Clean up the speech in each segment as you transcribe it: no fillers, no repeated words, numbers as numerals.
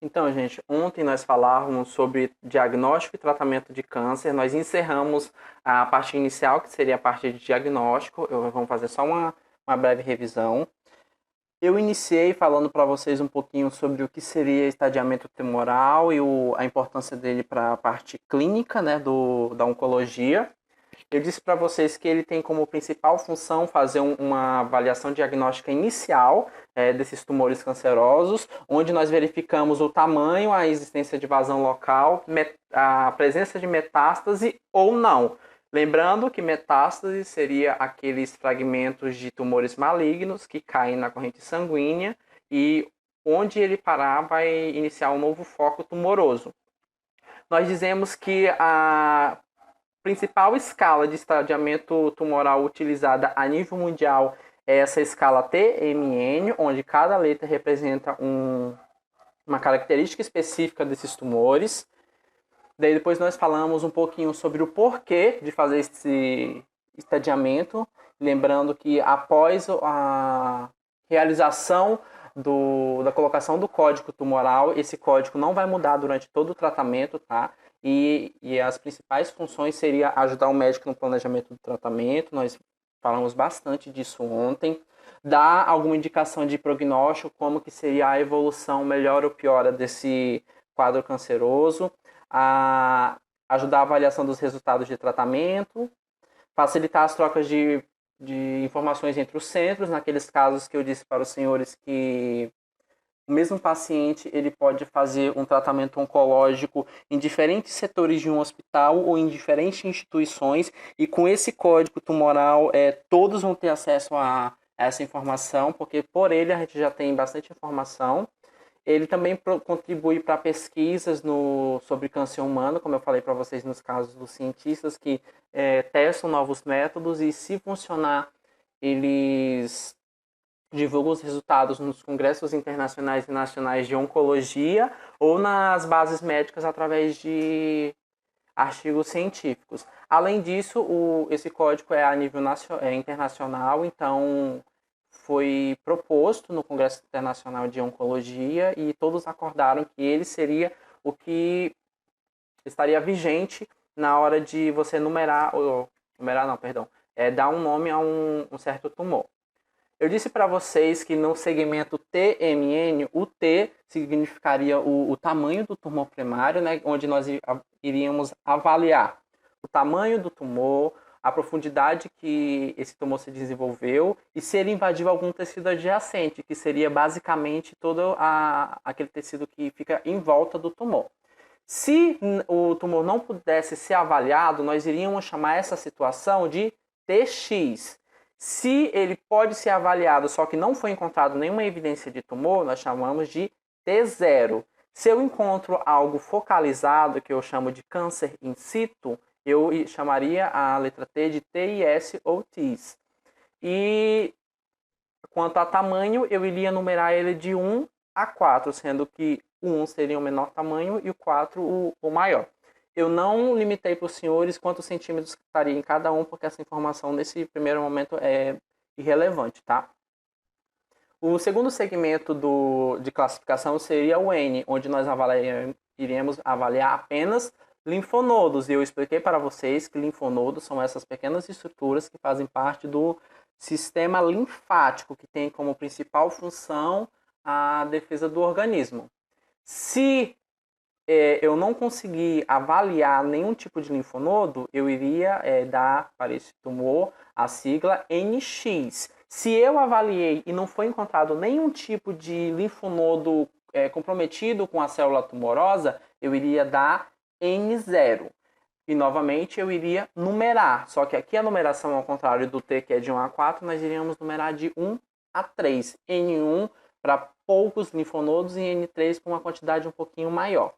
Então, gente, ontem nós falávamos sobre diagnóstico e tratamento de câncer. Nós encerramos a parte inicial, que seria a parte de diagnóstico. Vamos fazer só uma breve revisão. Eu iniciei falando para vocês um pouquinho sobre o que seria estadiamento tumoral e a importância dele para a parte clínica, né, da oncologia. Eu disse para vocês que ele tem como principal função fazer uma avaliação diagnóstica inicial desses tumores cancerosos, onde nós verificamos o tamanho, a existência de vazão local, a presença de metástase ou não. Lembrando que metástase seria aqueles fragmentos de tumores malignos que caem na corrente sanguínea e onde ele parar vai iniciar um novo foco tumoroso. Nós dizemos que a principal escala de estadiamento tumoral utilizada a nível mundial é essa escala TMN, onde cada letra representa uma característica específica desses tumores. Daí depois nós falamos um pouquinho sobre o porquê de fazer esse estadiamento, lembrando que após a realização da colocação do código tumoral, esse código não vai mudar durante todo o tratamento, tá? E as principais funções seria ajudar o médico no planejamento do tratamento, nós falamos bastante disso ontem, dar alguma indicação de prognóstico, como que seria a evolução melhor ou pior desse quadro canceroso, ajudar a avaliação dos resultados de tratamento, facilitar as trocas de informações entre os centros, naqueles casos que eu disse para os senhores que o mesmo paciente ele pode fazer um tratamento oncológico em diferentes setores de um hospital ou em diferentes instituições, e com esse código tumoral todos vão ter acesso a essa informação, porque por ele a gente já tem bastante informação. Ele também contribui para pesquisas sobre câncer humano, como eu falei para vocês nos casos dos cientistas que testam novos métodos e, se funcionar, eles divulgam os resultados nos congressos internacionais e nacionais de oncologia ou nas bases médicas através de artigos científicos. Além disso, esse código é a nível internacional, então foi proposto no Congresso Internacional de Oncologia e todos acordaram que ele seria o que estaria vigente na hora de você dar um nome a um certo tumor. Eu disse para vocês que no segmento TMN, o T significaria o tamanho do tumor primário, né, onde nós iríamos avaliar o tamanho do tumor, a profundidade que esse tumor se desenvolveu e se ele invadiu algum tecido adjacente, que seria basicamente todo aquele tecido que fica em volta do tumor. Se o tumor não pudesse ser avaliado, nós iríamos chamar essa situação de TX. Se ele pode ser avaliado, só que não foi encontrado nenhuma evidência de tumor, nós chamamos de T0. Se eu encontro algo focalizado, que eu chamo de câncer in situ, eu chamaria a letra T de TIS ou TIS. E quanto a tamanho, eu iria numerar ele de 1 a 4, sendo que o 1 seria o menor tamanho e o 4 o maior. Eu não limitei para os senhores quantos centímetros estaria em cada um, porque essa informação nesse primeiro momento é irrelevante, tá? O segundo segmento de classificação seria o N, onde nós iremos avaliar apenas linfonodos. E eu expliquei para vocês que linfonodos são essas pequenas estruturas que fazem parte do sistema linfático, que tem como principal função a defesa do organismo. Se eu não conseguir avaliar nenhum tipo de linfonodo, eu iria dar para esse tumor a sigla NX. Se eu avaliei e não foi encontrado nenhum tipo de linfonodo comprometido com a célula tumorosa, eu iria dar N0. E novamente eu iria numerar, só que aqui a numeração, ao contrário do T, que é de 1 a 4, nós iríamos numerar de 1 a 3. N1 para poucos linfonodos e N3 para uma quantidade um pouquinho maior.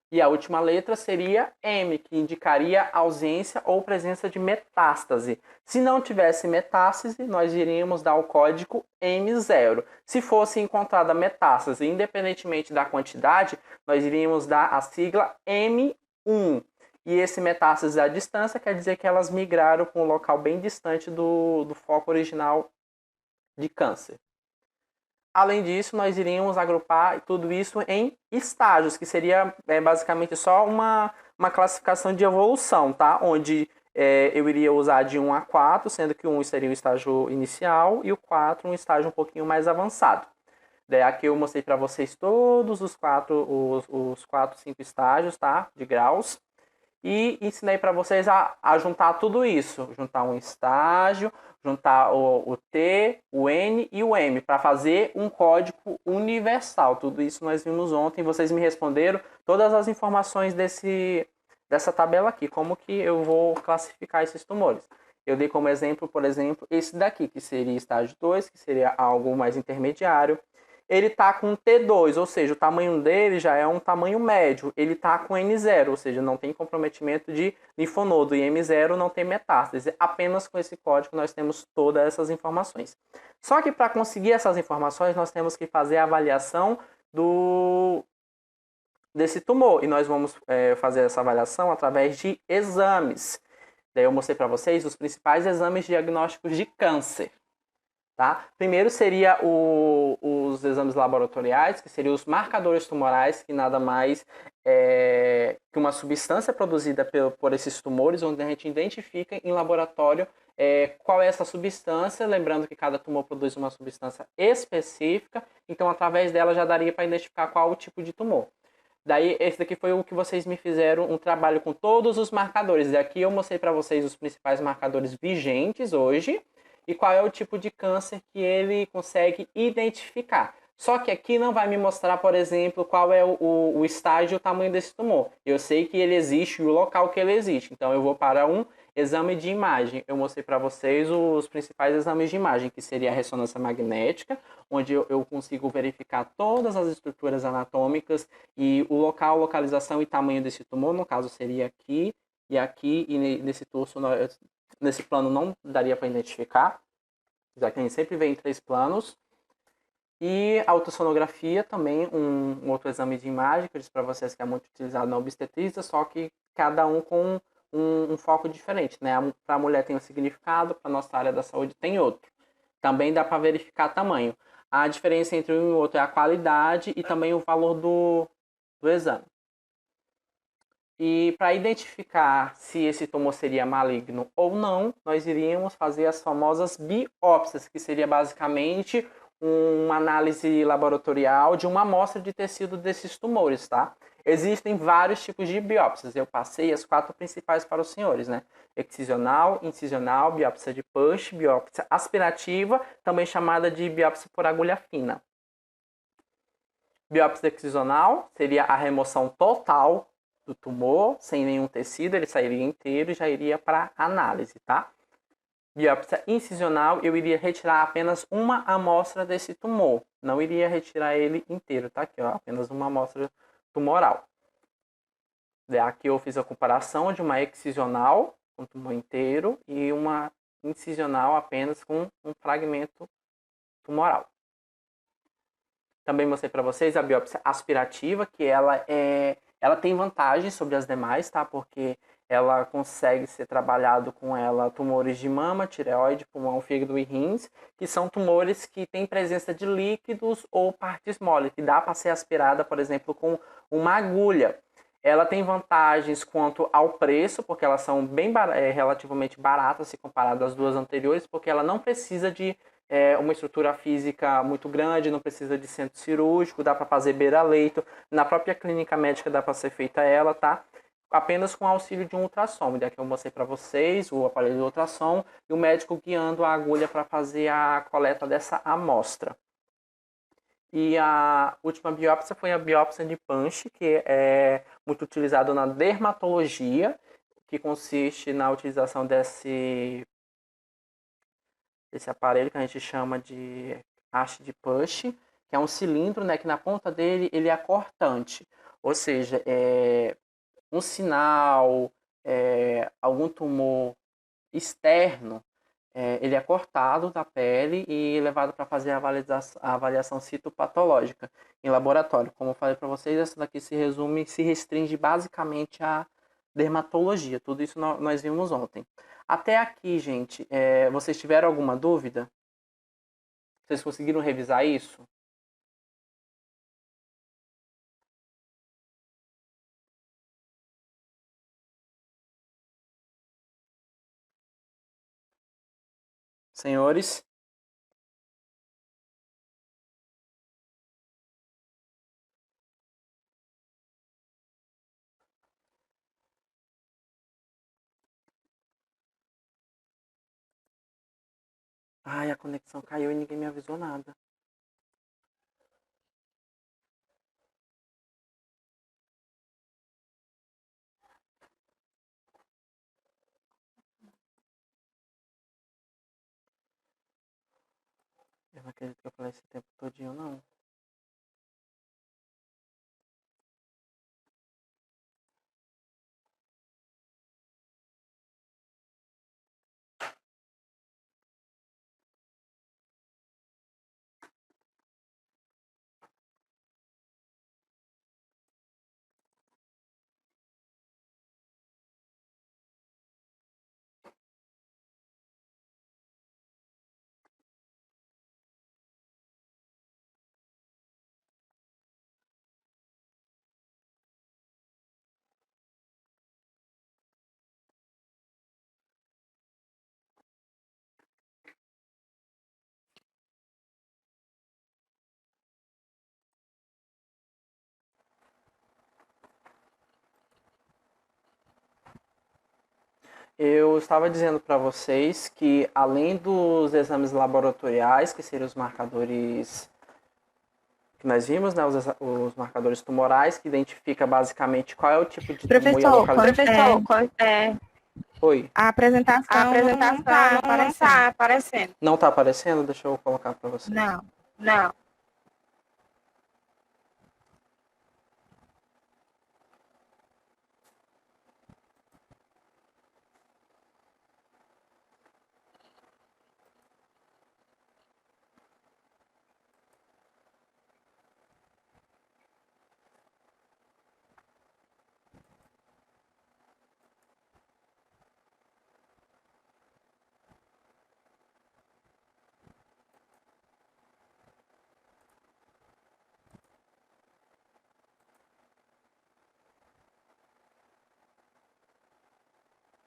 E a última letra seria M, que indicaria ausência ou presença de metástase. Se não tivesse metástase, nós iríamos dar o código M0. Se fosse encontrada metástase, independentemente da quantidade, nós iríamos dar a sigla M1. E esse metástase à distância quer dizer que elas migraram para um local bem distante do foco original de câncer. além disso, nós iríamos agrupar tudo isso em estágios, que seria basicamente só uma classificação de evolução, tá? Onde eu iria usar de 1 a 4, sendo que o 1 seria o estágio inicial e o 4 um estágio um pouquinho mais avançado. Daí aqui eu mostrei para vocês todos os 4, 5 estágios, tá? De graus. E ensinei para vocês a juntar tudo isso. Juntar um estágio, juntar o T, o N e o M, para fazer um código universal. Tudo isso nós vimos ontem. Vocês me responderam todas as informações dessa tabela aqui. Como que eu vou classificar esses tumores. Eu dei como exemplo, por exemplo, esse daqui, que seria estágio 2, que seria algo mais intermediário. Ele está com T2, ou seja, o tamanho dele já é um tamanho médio. Ele está com N0, ou seja, não tem comprometimento de linfonodo. E M0 não tem metástase. Apenas com esse código nós temos todas essas informações. Só que para conseguir essas informações, nós temos que fazer a avaliação desse tumor. E nós vamos fazer essa avaliação através de exames. Daí eu mostrei para vocês os principais exames diagnósticos de câncer. Tá? Primeiro seria os exames laboratoriais, que seriam os marcadores tumorais, que nada mais que uma substância produzida por esses tumores, onde a gente identifica em laboratório qual é essa substância, lembrando que cada tumor produz uma substância específica, então através dela já daria para identificar qual o tipo de tumor. Daí, esse daqui foi o que vocês me fizeram, um trabalho com todos os marcadores. E aqui eu mostrei para vocês os principais marcadores vigentes hoje, e qual é o tipo de câncer que ele consegue identificar. Só que aqui não vai me mostrar, por exemplo, qual é o estágio e o tamanho desse tumor. Eu sei que ele existe e o local que ele existe. Então, eu vou para um exame de imagem. Eu mostrei para vocês os principais exames de imagem, que seria a ressonância magnética, onde eu consigo verificar todas as estruturas anatômicas e o local, localização e tamanho desse tumor. No caso, seria aqui e aqui, e nesse torso... Nesse plano não daria para identificar, já que a gente sempre vê em 3 planos. E a ultrassonografia também, um outro exame de imagem, que eu disse para vocês que é muito utilizado na obstetrícia, só que cada um com um foco diferente, né? Para a mulher tem um significado, para a nossa área da saúde tem outro. Também dá para verificar tamanho. A diferença entre um e o outro é a qualidade e também o valor do exame. E para identificar se esse tumor seria maligno ou não, nós iríamos fazer as famosas biópsias, que seria basicamente uma análise laboratorial de uma amostra de tecido desses tumores, tá? Existem vários tipos de biópsias. Eu passei as 4 principais para os senhores, né? Excisional, incisional, biópsia de Pusch, biópsia aspirativa, também chamada de biópsia por agulha fina. Biópsia excisional seria a remoção total do tumor, sem nenhum tecido, ele sairia inteiro e já iria para análise, tá? Biópsia incisional, eu iria retirar apenas uma amostra desse tumor, não iria retirar ele inteiro, tá? Aqui, ó, apenas uma amostra tumoral. Aqui eu fiz a comparação de uma excisional, com um tumor inteiro, e uma incisional apenas com um fragmento tumoral. Também mostrei para vocês a biópsia aspirativa, que ela tem vantagens sobre as demais, tá? Porque ela consegue ser trabalhado com ela tumores de mama, tireoide, pulmão, fígado e rins, que são tumores que têm presença de líquidos ou partes moles, que dá para ser aspirada, por exemplo, com uma agulha. Ela tem vantagens quanto ao preço, porque elas são bem relativamente baratas se comparado às duas anteriores, porque ela não precisa de uma estrutura física muito grande, não precisa de centro cirúrgico, dá para fazer beira-leito, na própria clínica médica dá para ser feita ela, tá? Apenas com auxílio de um ultrassom. Daqui eu mostrei para vocês o aparelho de ultrassom e o médico guiando a agulha para fazer a coleta dessa amostra. E a última biópsia foi a biópsia de Punch, que é muito utilizado na dermatologia, que consiste na utilização desse aparelho que a gente chama de haste de Punch, que é um cilindro, né, que na ponta dele ele é cortante, ou seja, um sinal, algum tumor externo, ele é cortado da pele e levado para fazer a avaliação citopatológica em laboratório. Como eu falei para vocês, essa daqui se restringe basicamente à dermatologia. Tudo isso nós vimos ontem. Até aqui, gente, vocês tiveram alguma dúvida? Vocês conseguiram revisar isso? Senhores? Ai, a conexão caiu e ninguém me avisou nada. Eu não acredito que eu falei esse tempo todinho, não. Eu estava dizendo para vocês que, além dos exames laboratoriais, que seriam os marcadores que nós vimos, né, os marcadores tumorais, que identifica basicamente qual é o tipo de tumor e a Professor, localização. Oi. a apresentação não está aparecendo. aparecendo. Não está aparecendo? Deixa eu colocar para você. Não.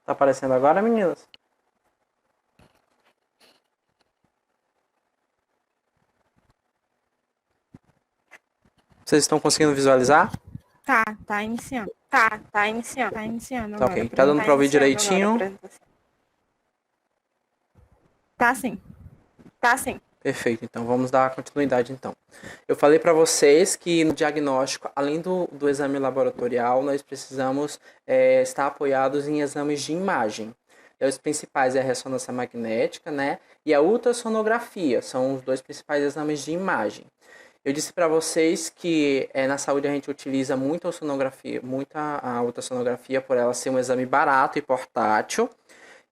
Tá aparecendo agora, meninas? Vocês estão conseguindo visualizar? Tá iniciando. Tá iniciando. Tá iniciando Tá agora. ok. Tá dando para ouvir direitinho? Tá sim. Perfeito, então vamos dar continuidade então. Eu falei para vocês que no diagnóstico, além do exame laboratorial, nós precisamos estar apoiados em exames de imagem. Os principais é a ressonância magnética, né? E a ultrassonografia, são os dois principais exames de imagem. Eu disse para vocês que na saúde a gente utiliza muita a ultrassonografia por ela ser um exame barato e portátil.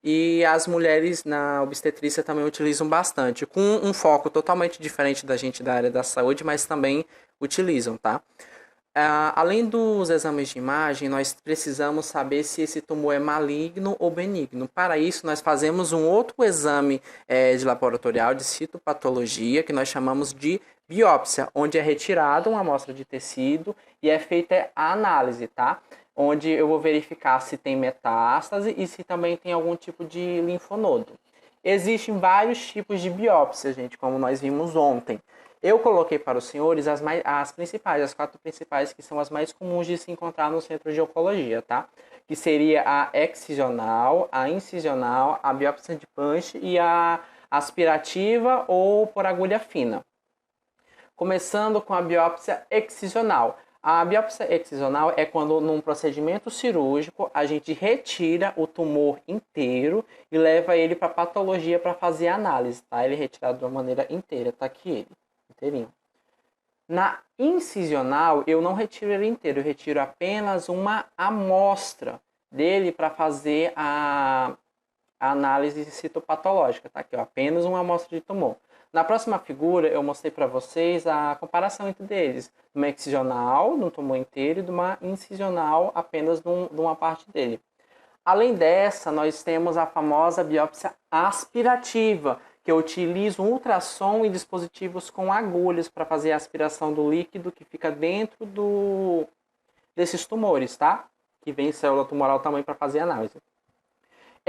E as mulheres na obstetrícia também utilizam bastante, com um foco totalmente diferente da gente da área da saúde, mas também utilizam, tá? Além dos exames de imagem, nós precisamos saber se esse tumor é maligno ou benigno. Para isso, nós fazemos um outro exame de laboratorial de citopatologia, que nós chamamos de biópsia, onde é retirada uma amostra de tecido e é feita a análise, tá? Onde eu vou verificar se tem metástase e se também tem algum tipo de linfonodo. Existem vários tipos de biópsia, gente, como nós vimos ontem. Eu coloquei para os senhores as principais, as 4 principais, que são as mais comuns de se encontrar no centro de oncologia, tá? Que seria a excisional, a incisional, a biópsia de punch e a aspirativa ou por agulha fina. Começando com a biópsia excisional. A biópsia excisional é quando, num procedimento cirúrgico, a gente retira o tumor inteiro e leva ele para a patologia para fazer a análise, tá? Ele é retirado de uma maneira inteira, tá aqui ele, inteirinho. Na incisional, eu não retiro ele inteiro, eu retiro apenas uma amostra dele para fazer a análise citopatológica, tá? Aqui, ó, apenas uma amostra de tumor. Na próxima figura, eu mostrei para vocês a comparação entre eles. De uma excisional, de um tumor inteiro, e de uma incisional, apenas de uma parte dele. Além dessa, nós temos a famosa biópsia aspirativa, que utiliza um ultrassom e dispositivos com agulhas para fazer a aspiração do líquido que fica dentro desses tumores, tá? Que vem célula tumoral também para fazer análise.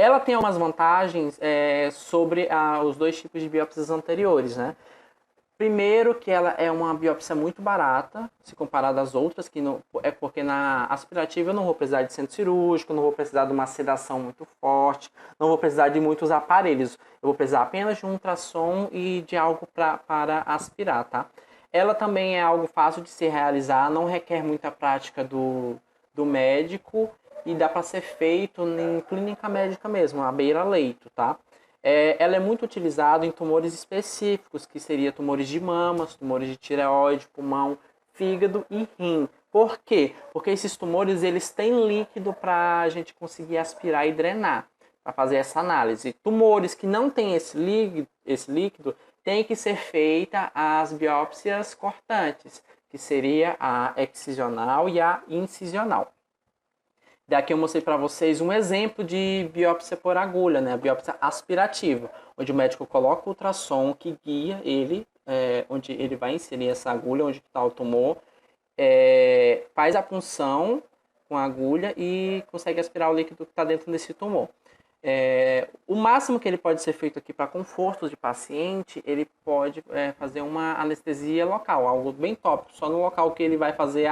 Ela tem algumas vantagens sobre os dois tipos de biópsias anteriores, né? Primeiro, que ela é uma biópsia muito barata, se comparada às outras, que não, é porque na aspirativa eu não vou precisar de centro cirúrgico, não vou precisar de uma sedação muito forte, não vou precisar de muitos aparelhos. Eu vou precisar apenas de um ultrassom e de algo para aspirar, tá? Ela também é algo fácil de se realizar, não requer muita prática do médico e dá para ser feito em clínica médica mesmo, à beira-leito, tá? Ela é muito utilizada em tumores específicos, que seria tumores de mamas, tumores de tireoide, pulmão, fígado e rim. Por quê? Porque esses tumores eles têm líquido para a gente conseguir aspirar e drenar, para fazer essa análise. Tumores que não têm esse líquido tem que ser feita as biópsias cortantes, que seria a excisional e a incisional. Daqui eu mostrei para vocês um exemplo de biópsia por agulha, né? A biópsia aspirativa, onde o médico coloca o ultrassom que guia ele, onde ele vai inserir essa agulha, onde está o tumor, faz a punção com a agulha e consegue aspirar o líquido que está dentro desse tumor. O máximo que ele pode ser feito aqui para conforto de paciente, ele pode fazer uma anestesia local, algo bem tópico, só no local que ele vai fazer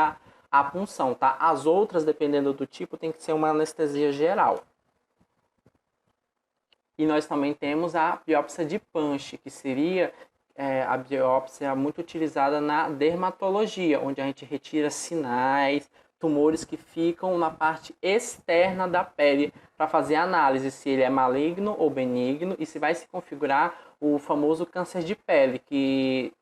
a punção, tá? As outras, dependendo do tipo, tem que ser uma anestesia geral. E nós também temos a biópsia de Punch, que seria a biópsia muito utilizada na dermatologia, onde a gente retira sinais, tumores que ficam na parte externa da pele para fazer a análise se ele é maligno ou benigno e se vai se configurar o famoso câncer de pele, que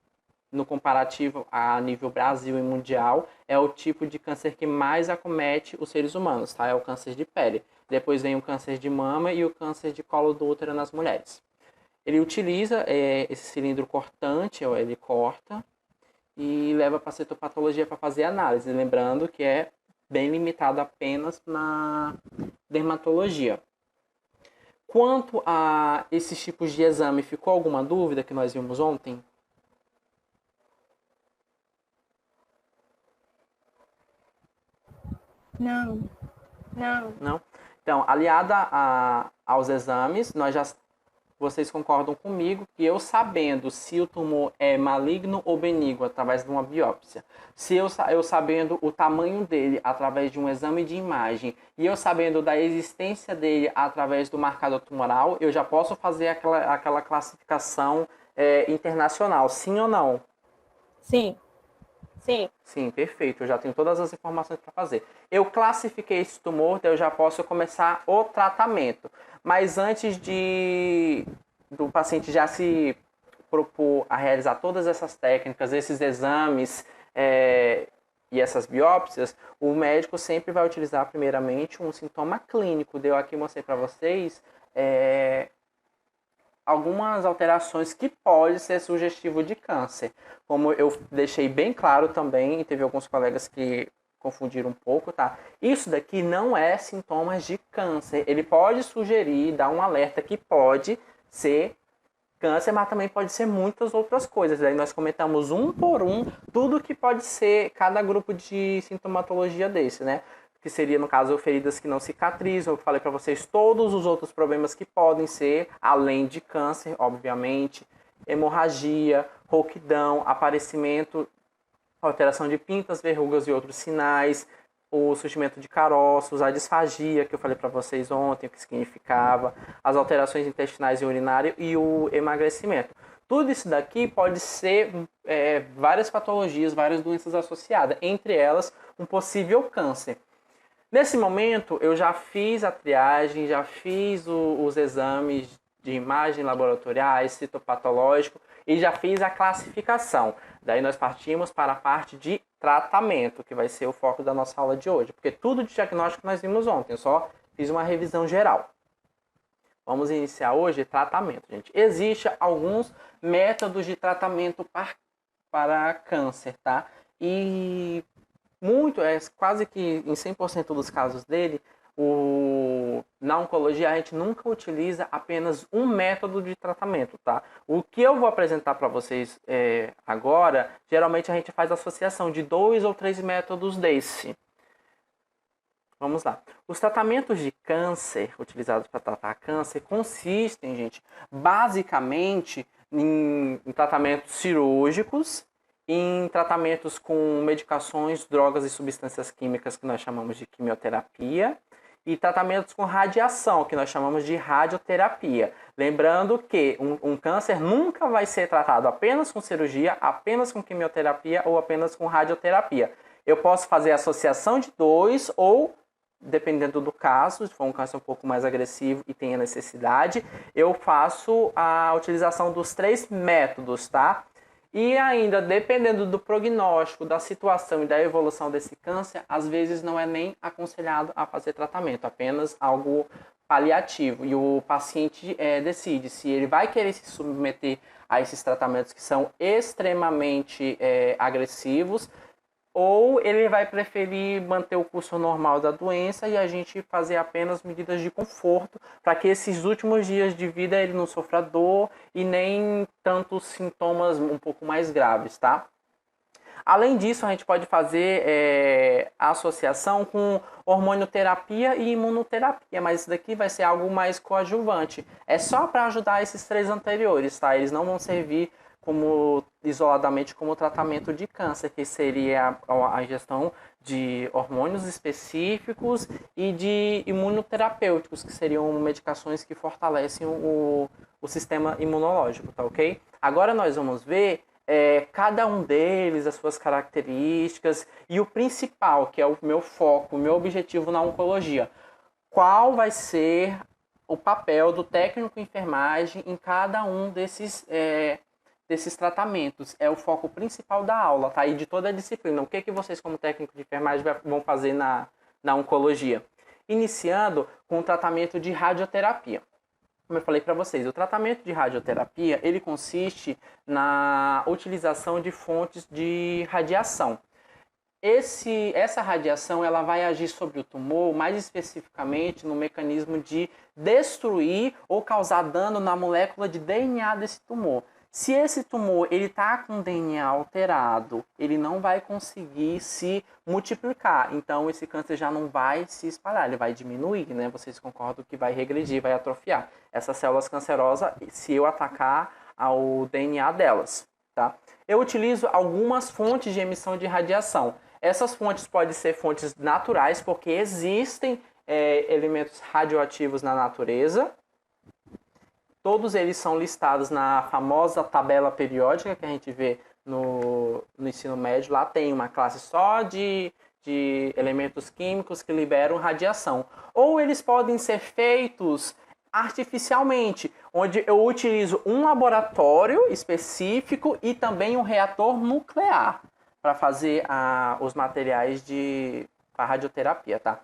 no comparativo a nível Brasil e mundial, é o tipo de câncer que mais acomete os seres humanos, tá? É o câncer de pele. Depois vem o câncer de mama e o câncer de colo do útero nas mulheres. Ele utiliza esse cilindro cortante, ele corta e leva para a citopatologia para fazer análise, lembrando que é bem limitado apenas na dermatologia. Quanto a esses tipos de exame, ficou alguma dúvida que nós vimos ontem? Não. Não? Então, aliada aos exames, vocês concordam comigo que eu sabendo se o tumor é maligno ou benigno através de uma biópsia, se eu sabendo o tamanho dele através de um exame de imagem e eu sabendo da existência dele através do marcador tumoral, eu já posso fazer aquela classificação internacional, sim ou não? Sim. Sim, perfeito. Eu já tenho todas as informações para fazer. Eu classifiquei esse tumor, então eu já posso começar o tratamento. Mas antes do paciente já se propor a realizar todas essas técnicas, esses exames e essas biópsias, o médico sempre vai utilizar primeiramente um sintoma clínico. Eu aqui mostrei para vocês algumas alterações que podem ser sugestivo de câncer. Como eu deixei bem claro também, e teve alguns colegas que confundiram um pouco, tá? Isso daqui não é sintomas de câncer. Ele pode sugerir, dar um alerta que pode ser câncer, mas também pode ser muitas outras coisas. Daí nós comentamos um por um tudo que pode ser cada grupo de sintomatologia desse, né? Que seria, no caso, feridas que não cicatrizam. Eu falei para vocês todos os outros problemas que podem ser, além de câncer, obviamente, hemorragia, rouquidão, aparecimento, alteração de pintas, verrugas e outros sinais, o surgimento de caroços, a disfagia, que eu falei para vocês ontem, o que significava, as alterações intestinais e urinárias e o emagrecimento. Tudo isso daqui pode ser várias patologias, várias doenças associadas, entre elas um possível câncer. Nesse momento, eu já fiz a triagem, já fiz os exames de imagem laboratoriais, citopatológico e já fiz a classificação. Daí nós partimos para a parte de tratamento, que vai ser o foco da nossa aula de hoje, porque tudo de diagnóstico nós vimos ontem, eu só fiz uma revisão geral. Vamos iniciar hoje tratamento, gente. Existem alguns métodos de tratamento para câncer, tá? E quase que em 100% dos casos dele, na oncologia a gente nunca utiliza apenas um método de tratamento, tá? O que eu vou apresentar para vocês agora, geralmente a gente faz associação de 2 ou 3 métodos desse. Vamos lá. Os tratamentos de câncer utilizados para tratar câncer consistem, gente, basicamente em tratamentos cirúrgicos, em tratamentos com medicações, drogas e substâncias químicas que nós chamamos de quimioterapia, e tratamentos com radiação, que nós chamamos de radioterapia. Lembrando que um câncer nunca vai ser tratado apenas com cirurgia, apenas com quimioterapia ou apenas com radioterapia. Eu posso fazer associação de dois ou, dependendo do caso, se for um câncer um pouco mais agressivo e tenha necessidade, eu faço a utilização dos 3 métodos, tá? E ainda, dependendo do prognóstico, da situação e da evolução desse câncer, às vezes não é nem aconselhado a fazer tratamento, apenas algo paliativo. E o paciente decide se ele vai querer se submeter a esses tratamentos que são extremamente agressivos, ou ele vai preferir manter o curso normal da doença e a gente fazer apenas medidas de conforto para que esses últimos dias de vida ele não sofra dor e nem tantos sintomas um pouco mais graves, tá? Além disso, a gente pode fazer associação com hormonioterapia e imunoterapia, mas isso daqui vai ser algo mais coadjuvante. É só para ajudar esses 3 anteriores, tá? Eles não vão servir isoladamente como tratamento de câncer, que seria a ingestão de hormônios específicos e de imunoterapêuticos, que seriam medicações que fortalecem o sistema imunológico, tá ok? Agora nós vamos ver cada um deles, as suas características e o principal, que é o meu foco, o meu objetivo na oncologia. Qual vai ser o papel do técnico de enfermagem em cada um desses tratamentos? É o foco principal da aula, tá? E de toda a disciplina. O que vocês, como técnico de enfermagem, vão fazer na oncologia? Iniciando com o tratamento de radioterapia. Como eu falei para vocês, o tratamento de radioterapia, ele consiste na utilização de fontes de radiação. Essa radiação ela vai agir sobre o tumor, mais especificamente no mecanismo de destruir ou causar dano na molécula de DNA desse tumor. Se esse tumor está com DNA alterado, ele não vai conseguir se multiplicar. Então, esse câncer já não vai se espalhar, ele vai diminuir, né? Vocês concordam que vai regredir, vai atrofiar essas células cancerosas se eu atacar ao DNA delas, tá? Eu utilizo algumas fontes de emissão de radiação. Essas fontes podem ser fontes naturais, porque existem elementos radioativos na natureza. Todos eles são listados na famosa tabela periódica que a gente vê no ensino médio. Lá tem uma classe só de elementos químicos que liberam radiação. Ou eles podem ser feitos artificialmente, onde eu utilizo um laboratório específico e também um reator nuclear para fazer os materiais para radioterapia, tá?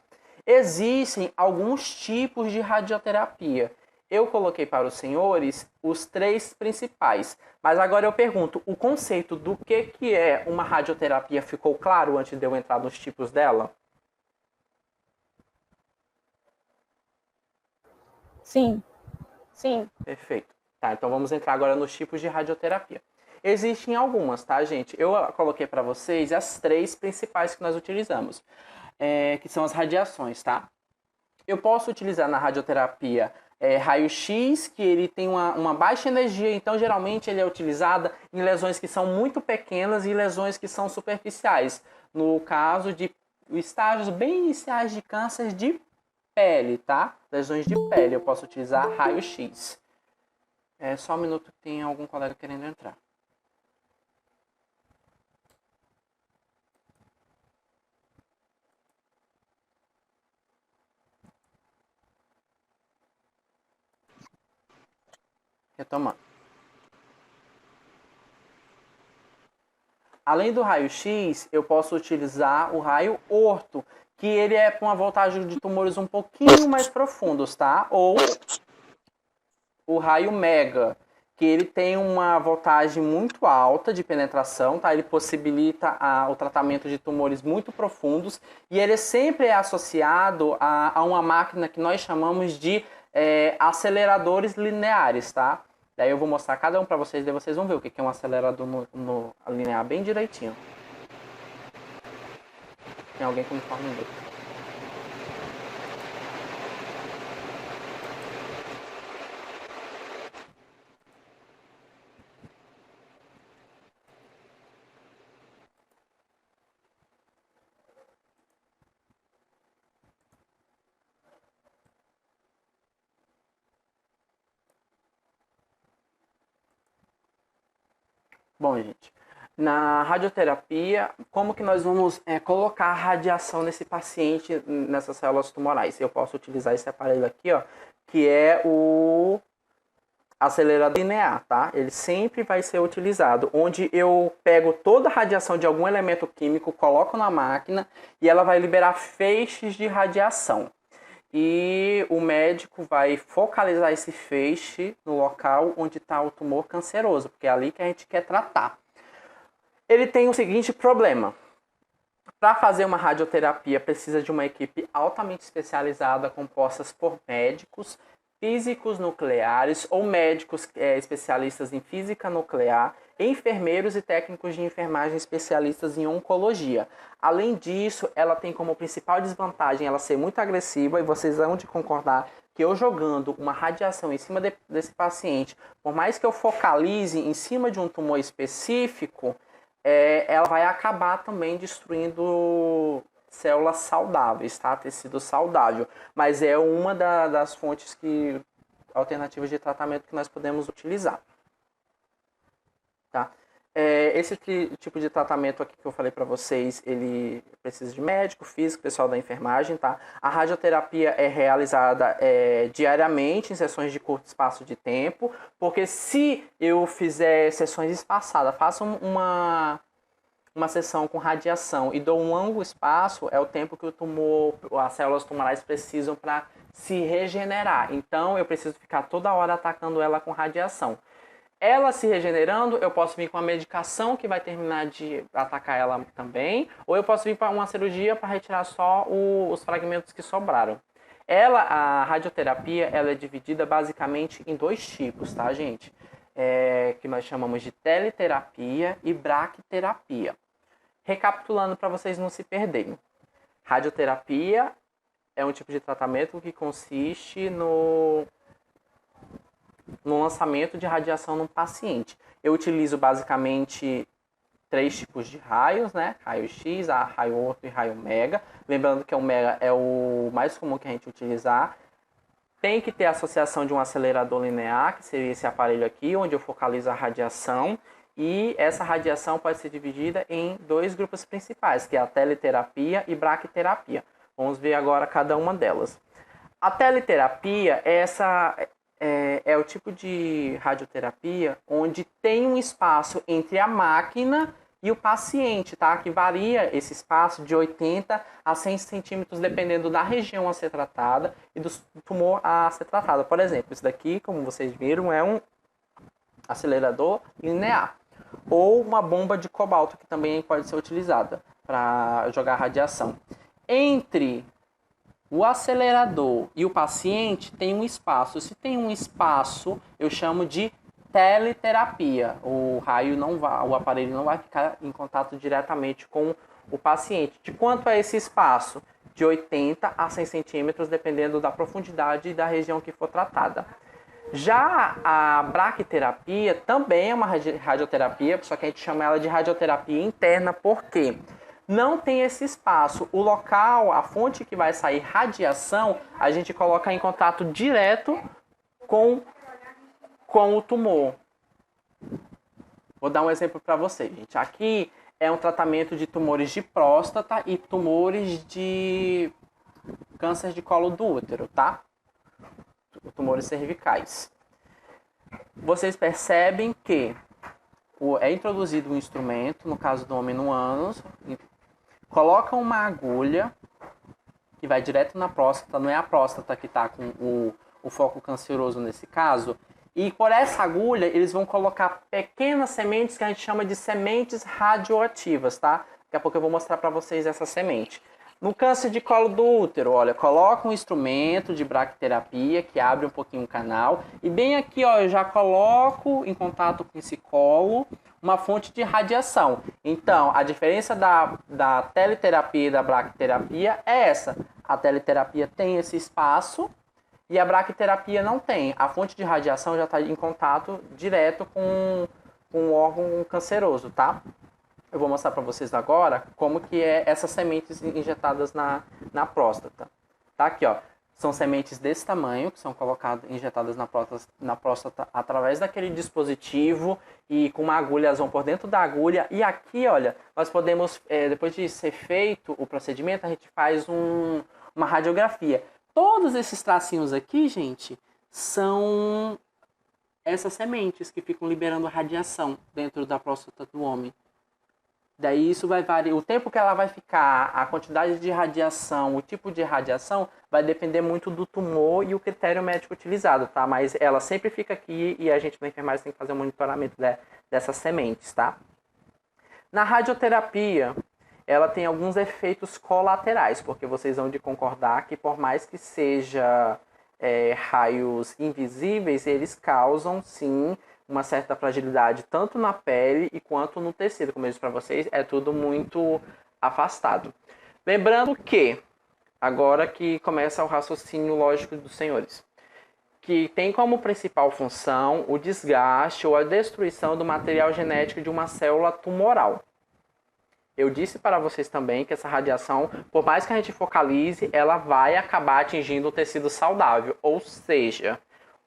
Existem alguns tipos de radioterapia. Eu coloquei para os senhores os 3 principais. Mas agora eu pergunto, o conceito do que é uma radioterapia ficou claro antes de eu entrar nos tipos dela? Sim. Sim. Perfeito. Tá, então vamos entrar agora nos tipos de radioterapia. Existem algumas, tá, gente? Eu coloquei para vocês as 3 principais que nós utilizamos, que são as radiações, tá? Eu posso utilizar na radioterapia raio-x, que ele tem uma baixa energia, então geralmente ele é utilizado em lesões que são muito pequenas e lesões que são superficiais. No caso de estágios bem iniciais de câncer de pele, tá? Lesões de pele, eu posso utilizar raio-x. Só um minuto que tem algum colega querendo entrar. Retomando. Além do raio-x, eu posso utilizar o raio orto, que ele é com uma voltagem de tumores um pouquinho mais profundos, tá? Ou o raio mega, que ele tem uma voltagem muito alta de penetração, tá? Ele possibilita o tratamento de tumores muito profundos e ele sempre é associado a uma máquina que nós chamamos de aceleradores lineares, tá? Daí eu vou mostrar cada um para vocês, daí vocês vão ver o que é um acelerador no linear bem direitinho. Tem alguém com uniforme negro. Bom, gente, na radioterapia, como que nós vamos colocar a radiação nesse paciente, nessas células tumorais? Eu posso utilizar esse aparelho aqui, ó, que é o acelerador linear, tá? Ele sempre vai ser utilizado, onde eu pego toda a radiação de algum elemento químico, coloco na máquina e ela vai liberar feixes de radiação. E o médico vai focalizar esse feixe no local onde está o tumor canceroso, porque é ali que a gente quer tratar. Ele tem o seguinte problema. Para fazer uma radioterapia, precisa de uma equipe altamente especializada, composta por médicos, físicos nucleares ou médicos especialistas em física nuclear, enfermeiros e técnicos de enfermagem especialistas em oncologia. Além disso, ela tem como principal desvantagem ela ser muito agressiva, e vocês vão de concordar que eu jogando uma radiação em cima desse paciente, por mais que eu focalize em cima de um tumor específico, ela vai acabar também destruindo células saudáveis, tá? Tecido saudável. Mas é uma das fontes alternativas de tratamento que nós podemos utilizar. Tá? Esse tipo de tratamento aqui que eu falei para vocês, ele precisa de médico, físico, pessoal da enfermagem, tá? A radioterapia é realizada diariamente em sessões de curto espaço de tempo, porque se eu fizer sessões espaçadas, faço uma sessão com radiação e dou um longo espaço, é o tempo que as células tumorais precisam para se regenerar. Então, eu preciso ficar toda hora atacando ela com radiação. Ela se regenerando, eu posso vir com uma medicação que vai terminar de atacar ela também, ou eu posso vir para uma cirurgia para retirar só os fragmentos que sobraram. A radioterapia, ela é dividida basicamente em 2 tipos, tá, gente? Que nós chamamos de teleterapia e braquiterapia. Recapitulando para vocês não se perderem. Radioterapia é um tipo de tratamento que consiste no lançamento de radiação no paciente. Eu utilizo basicamente 3 tipos de raios, né? Raio X, raio orto e raio mega. Lembrando que o mega é o mais comum que a gente utilizar. Tem que ter associação de um acelerador linear, que seria esse aparelho aqui, onde eu focalizo a radiação. E essa radiação pode ser dividida em 2 grupos principais, que é a teleterapia e braquiterapia. Vamos ver agora cada uma delas. A teleterapia é o tipo de radioterapia onde tem um espaço entre a máquina e o paciente, tá? Que varia esse espaço de 80 a 100 centímetros, dependendo da região a ser tratada e do tumor a ser tratado. Por exemplo, isso daqui, como vocês viram, é um acelerador linear. Ou uma bomba de cobalto, que também pode ser utilizada para jogar radiação. Entre o acelerador e o paciente tem um espaço. Se tem um espaço, eu chamo de teleterapia. O aparelho não vai ficar em contato diretamente com o paciente. De quanto é esse espaço? De 80 a 100 centímetros, dependendo da profundidade e da região que for tratada. Já a braquiterapia também é uma radioterapia, só que a gente chama ela de radioterapia interna, porque não tem esse espaço. O local, a fonte que vai sair radiação, a gente coloca em contato direto com o tumor. Vou dar um exemplo para vocês, gente. Aqui é um tratamento de tumores de próstata e tumores de câncer de colo do útero, tá? Tumores cervicais. Vocês percebem que é introduzido um instrumento, no caso do homem no ânus, coloca uma agulha que vai direto na próstata, não é a próstata que está com o foco canceroso nesse caso, e por essa agulha eles vão colocar pequenas sementes que a gente chama de sementes radioativas, tá? Daqui a pouco eu vou mostrar para vocês essa semente. No câncer de colo do útero, olha, coloca um instrumento de braquiterapia que abre um pouquinho o canal. E bem aqui, ó, eu já coloco em contato com esse colo uma fonte de radiação. Então, a diferença da teleterapia e da braquiterapia é essa. A teleterapia tem esse espaço e a braquiterapia não tem. A fonte de radiação já está em contato direto com o órgão canceroso, tá? Eu vou mostrar para vocês agora como que é essas sementes injetadas na próstata. Tá aqui, ó. São sementes desse tamanho, que são colocadas, injetadas na próstata através daquele dispositivo e com uma agulha, elas vão por dentro da agulha. E aqui, olha, nós podemos, depois de ser feito o procedimento, a gente faz uma radiografia. Todos esses tracinhos aqui, gente, são essas sementes que ficam liberando radiação dentro da próstata do homem. Daí isso vai variar, o tempo que ela vai ficar, a quantidade de radiação, o tipo de radiação, vai depender muito do tumor e o critério médico utilizado, tá? Mas ela sempre fica aqui e a gente na enfermagem tem que fazer um monitoramento dessas sementes, tá? Na radioterapia, ela tem alguns efeitos colaterais, porque vocês vão de concordar que por mais que seja raios invisíveis, eles causam, sim, uma certa fragilidade tanto na pele e quanto no tecido. Como eu disse para vocês, é tudo muito afastado. Lembrando que, agora que começa o raciocínio lógico dos senhores, que tem como principal função o desgaste ou a destruição do material genético de uma célula tumoral. Eu disse para vocês também que essa radiação, por mais que a gente focalize, ela vai acabar atingindo o tecido saudável, ou seja,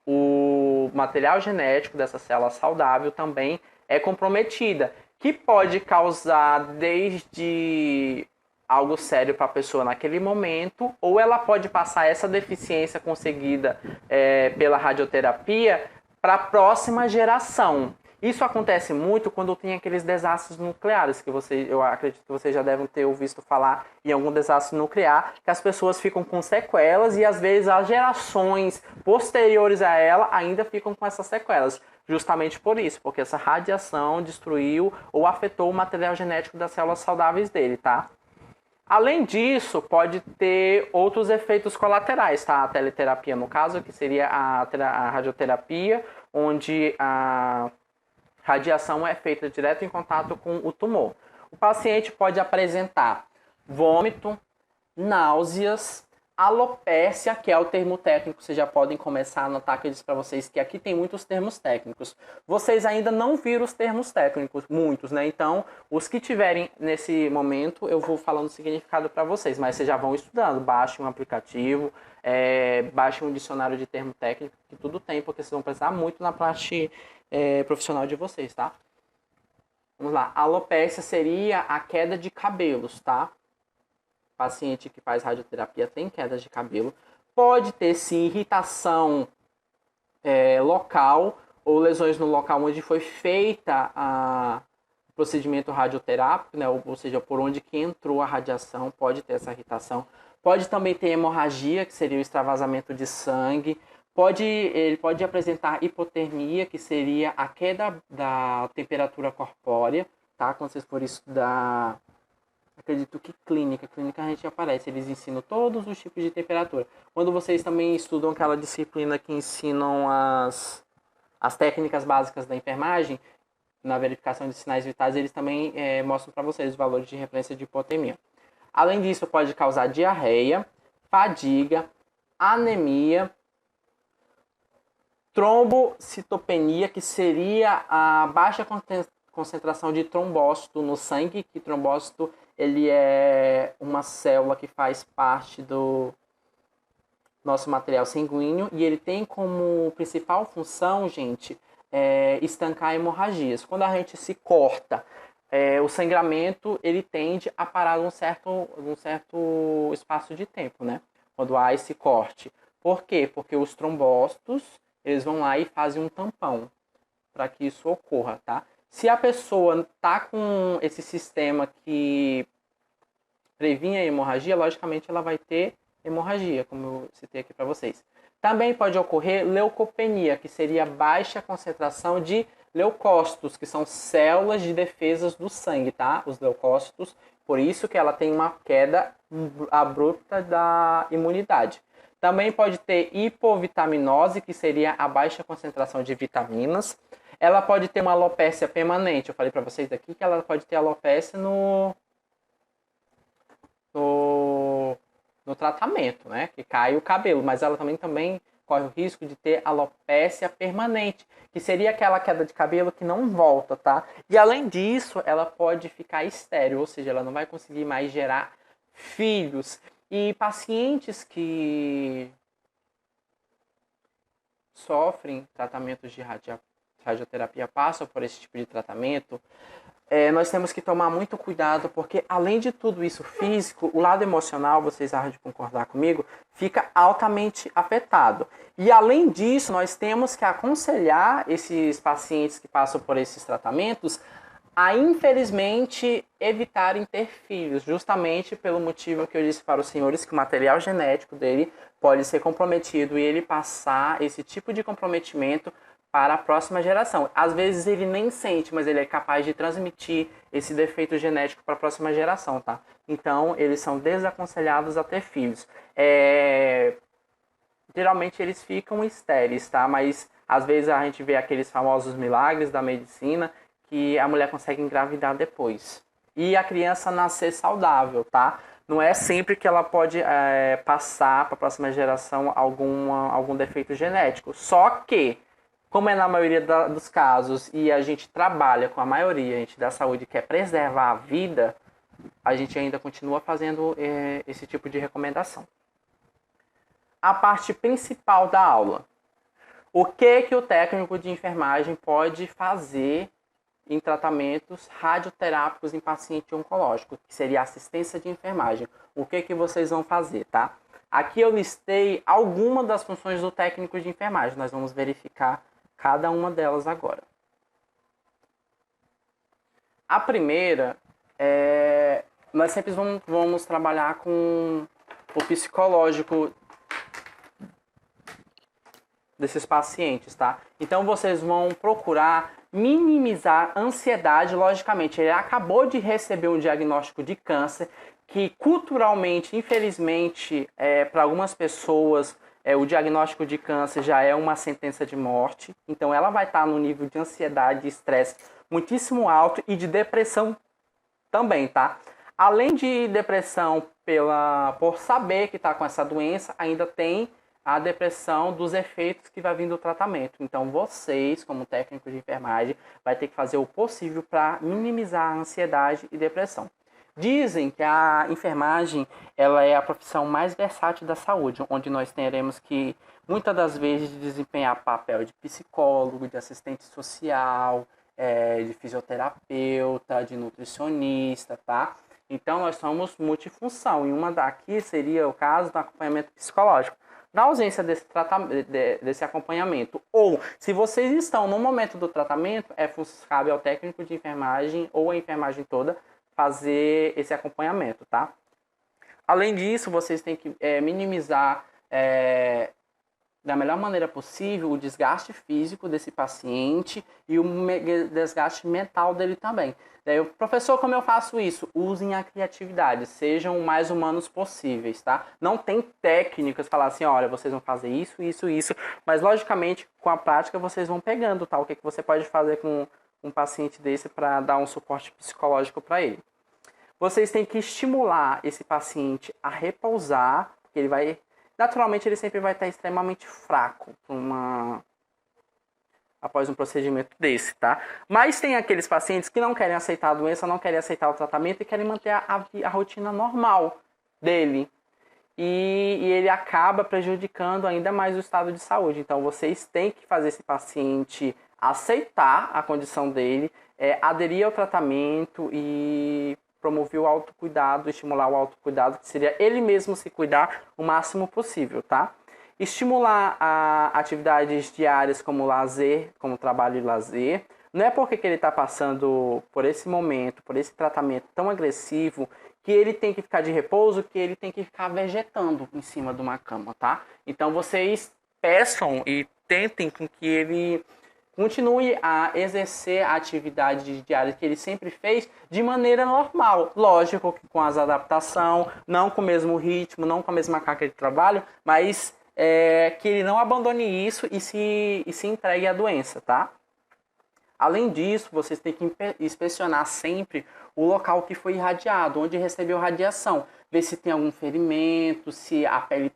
o material genético dessa célula saudável também é comprometida, que pode causar desde algo sério para a pessoa naquele momento, ou ela pode passar essa deficiência conseguida pela radioterapia para a próxima geração. Isso acontece muito quando tem aqueles desastres nucleares, que eu acredito que vocês já devem ter ouvido falar em algum desastre nuclear, que as pessoas ficam com sequelas e às vezes as gerações posteriores a ela ainda ficam com essas sequelas. Justamente por isso, porque essa radiação destruiu ou afetou o material genético das células saudáveis dele, tá? Além disso, pode ter outros efeitos colaterais, tá? A teleterapia, no caso, que seria a radioterapia, onde a radiação é feita direto em contato com o tumor. O paciente pode apresentar vômito, náuseas, alopécia, que é o termo técnico, vocês já podem começar a anotar que eu disse para vocês que aqui tem muitos termos técnicos. Vocês ainda não viram os termos técnicos, muitos, né? Então, os que tiverem nesse momento, eu vou falando o significado para vocês, mas vocês já vão estudando, baixem um aplicativo, baixem um dicionário de termo técnico, que tudo tem, porque vocês vão precisar muito na parte profissional de vocês, tá? Vamos lá, alopécia seria a queda de cabelos, tá? Paciente que faz radioterapia tem queda de cabelo. Pode ter, sim, irritação local ou lesões no local onde foi feita o procedimento radioterápico, né? Ou seja, por onde que entrou a radiação, pode ter essa irritação. Pode também ter hemorragia, que seria o extravasamento de sangue. Ele pode apresentar hipotermia, que seria a queda da temperatura corpórea, tá? Quando vocês forem estudar, acredito que clínica a gente aparece, eles ensinam todos os tipos de temperatura. Quando vocês também estudam aquela disciplina que ensinam as técnicas básicas da enfermagem, na verificação de sinais vitais, eles também mostram para vocês os valores de referência de hipotermia. Além disso, pode causar diarreia, fadiga, anemia, trombocitopenia, que seria a baixa concentração de trombócito no sangue, que trombócito ele é uma célula que faz parte do nosso material sanguíneo e ele tem como principal função, gente, estancar hemorragias. Quando a gente se corta, o sangramento ele tende a parar num certo espaço de tempo, né? Quando há esse corte. Por quê? Porque os trombócitos eles vão lá e fazem um tampão para que isso ocorra, tá? Se a pessoa está com esse sistema que previne a hemorragia, logicamente ela vai ter hemorragia, como eu citei aqui para vocês. Também pode ocorrer leucopenia, que seria baixa concentração de leucócitos, que são células de defesas do sangue, tá? Os leucócitos, por isso que ela tem uma queda abrupta da imunidade. Também pode ter hipovitaminose, que seria a baixa concentração de vitaminas. Ela pode ter uma alopécia permanente. Eu falei para vocês aqui que ela pode ter alopécia no tratamento, né? Que cai o cabelo. Mas ela também corre o risco de ter alopécia permanente, que seria aquela queda de cabelo que não volta, tá? E além disso, ela pode ficar estéril, ou seja, ela não vai conseguir mais gerar filhos. E pacientes que sofrem tratamentos de radioterapia, passam por esse tipo de tratamento, nós temos que tomar muito cuidado, porque além de tudo isso físico, o lado emocional, vocês hão de concordar comigo, fica altamente afetado. E além disso, nós temos que aconselhar esses pacientes que passam por esses tratamentos a, infelizmente, evitarem ter filhos, justamente pelo motivo que eu disse para os senhores, que o material genético dele pode ser comprometido e ele passar esse tipo de comprometimento para a próxima geração. Às vezes ele nem sente, mas ele é capaz de transmitir esse defeito genético para a próxima geração, tá? Então, eles são desaconselhados a ter filhos. Geralmente eles ficam estéreis, tá? Mas às vezes a gente vê aqueles famosos milagres da medicina que a mulher consegue engravidar depois. E a criança nascer saudável, tá? Não é sempre que ela pode passar para a próxima geração algum defeito genético. Só que, como é na maioria dos casos, e a gente trabalha com a maioria, a gente da saúde quer preservar a vida, a gente ainda continua fazendo esse tipo de recomendação. A parte principal da aula. O que o técnico de enfermagem pode fazer em tratamentos radioterápicos em paciente oncológico, que seria assistência de enfermagem. O que vocês vão fazer, tá? Aqui eu listei algumas das funções do técnico de enfermagem. Nós vamos verificar cada uma delas agora. A primeira nós sempre vamos trabalhar com o psicológico desses pacientes, tá? Então vocês vão procurar minimizar a ansiedade. Logicamente, ele acabou de receber um diagnóstico de câncer, que culturalmente, infelizmente, para algumas pessoas, o diagnóstico de câncer já é uma sentença de morte. Então ela vai estar no nível de ansiedade e estresse muitíssimo alto e de depressão também, tá? Além de depressão por saber que está com essa doença, ainda tem a depressão dos efeitos que vai vir do tratamento. Então vocês, como técnicos de enfermagem, vai ter que fazer o possível para minimizar a ansiedade e depressão. Dizem que a enfermagem ela é a profissão mais versátil da saúde, onde nós teremos que, muitas das vezes, desempenhar papel de psicólogo, de assistente social, de fisioterapeuta, de nutricionista, tá? Então, nós somos multifunção, e uma daqui seria o caso do acompanhamento psicológico. Na ausência desse acompanhamento, ou se vocês estão no momento do tratamento, cabe ao técnico de enfermagem ou a enfermagem toda fazer esse acompanhamento, tá? Além disso, vocês têm que minimizar da melhor maneira possível o desgaste físico desse paciente e o desgaste mental dele também. Daí, professor, como eu faço isso? Usem a criatividade, sejam o mais humanos possíveis, tá? Não tem técnicas, falar assim, olha, vocês vão fazer isso, isso, isso, mas logicamente com a prática vocês vão pegando, tá? O que você pode fazer com um paciente desse para dar um suporte psicológico para ele. Vocês têm que estimular esse paciente a repousar, porque ele vai, naturalmente ele sempre vai estar extremamente fraco após um procedimento desse, tá? Mas tem aqueles pacientes que não querem aceitar a doença, não querem aceitar o tratamento e querem manter a rotina normal dele. E ele acaba prejudicando ainda mais o estado de saúde. Então, vocês têm que fazer esse paciente aceitar a condição dele, aderir ao tratamento e promover o autocuidado, estimular o autocuidado, que seria ele mesmo se cuidar o máximo possível, tá? Estimular atividades diárias como lazer, como trabalho e lazer. Não é porque ele está passando por esse momento, por esse tratamento tão agressivo, que ele tem que ficar de repouso, que ele tem que ficar vegetando em cima de uma cama, tá? Então vocês peçam e tentem com que ele continue a exercer a atividade diária que ele sempre fez de maneira normal. Lógico que com as adaptações, não com o mesmo ritmo, não com a mesma carga de trabalho, mas que ele não abandone isso e se entregue à doença, tá? Além disso, vocês têm que inspecionar sempre o local que foi irradiado, onde recebeu radiação. Ver se tem algum ferimento, se a pele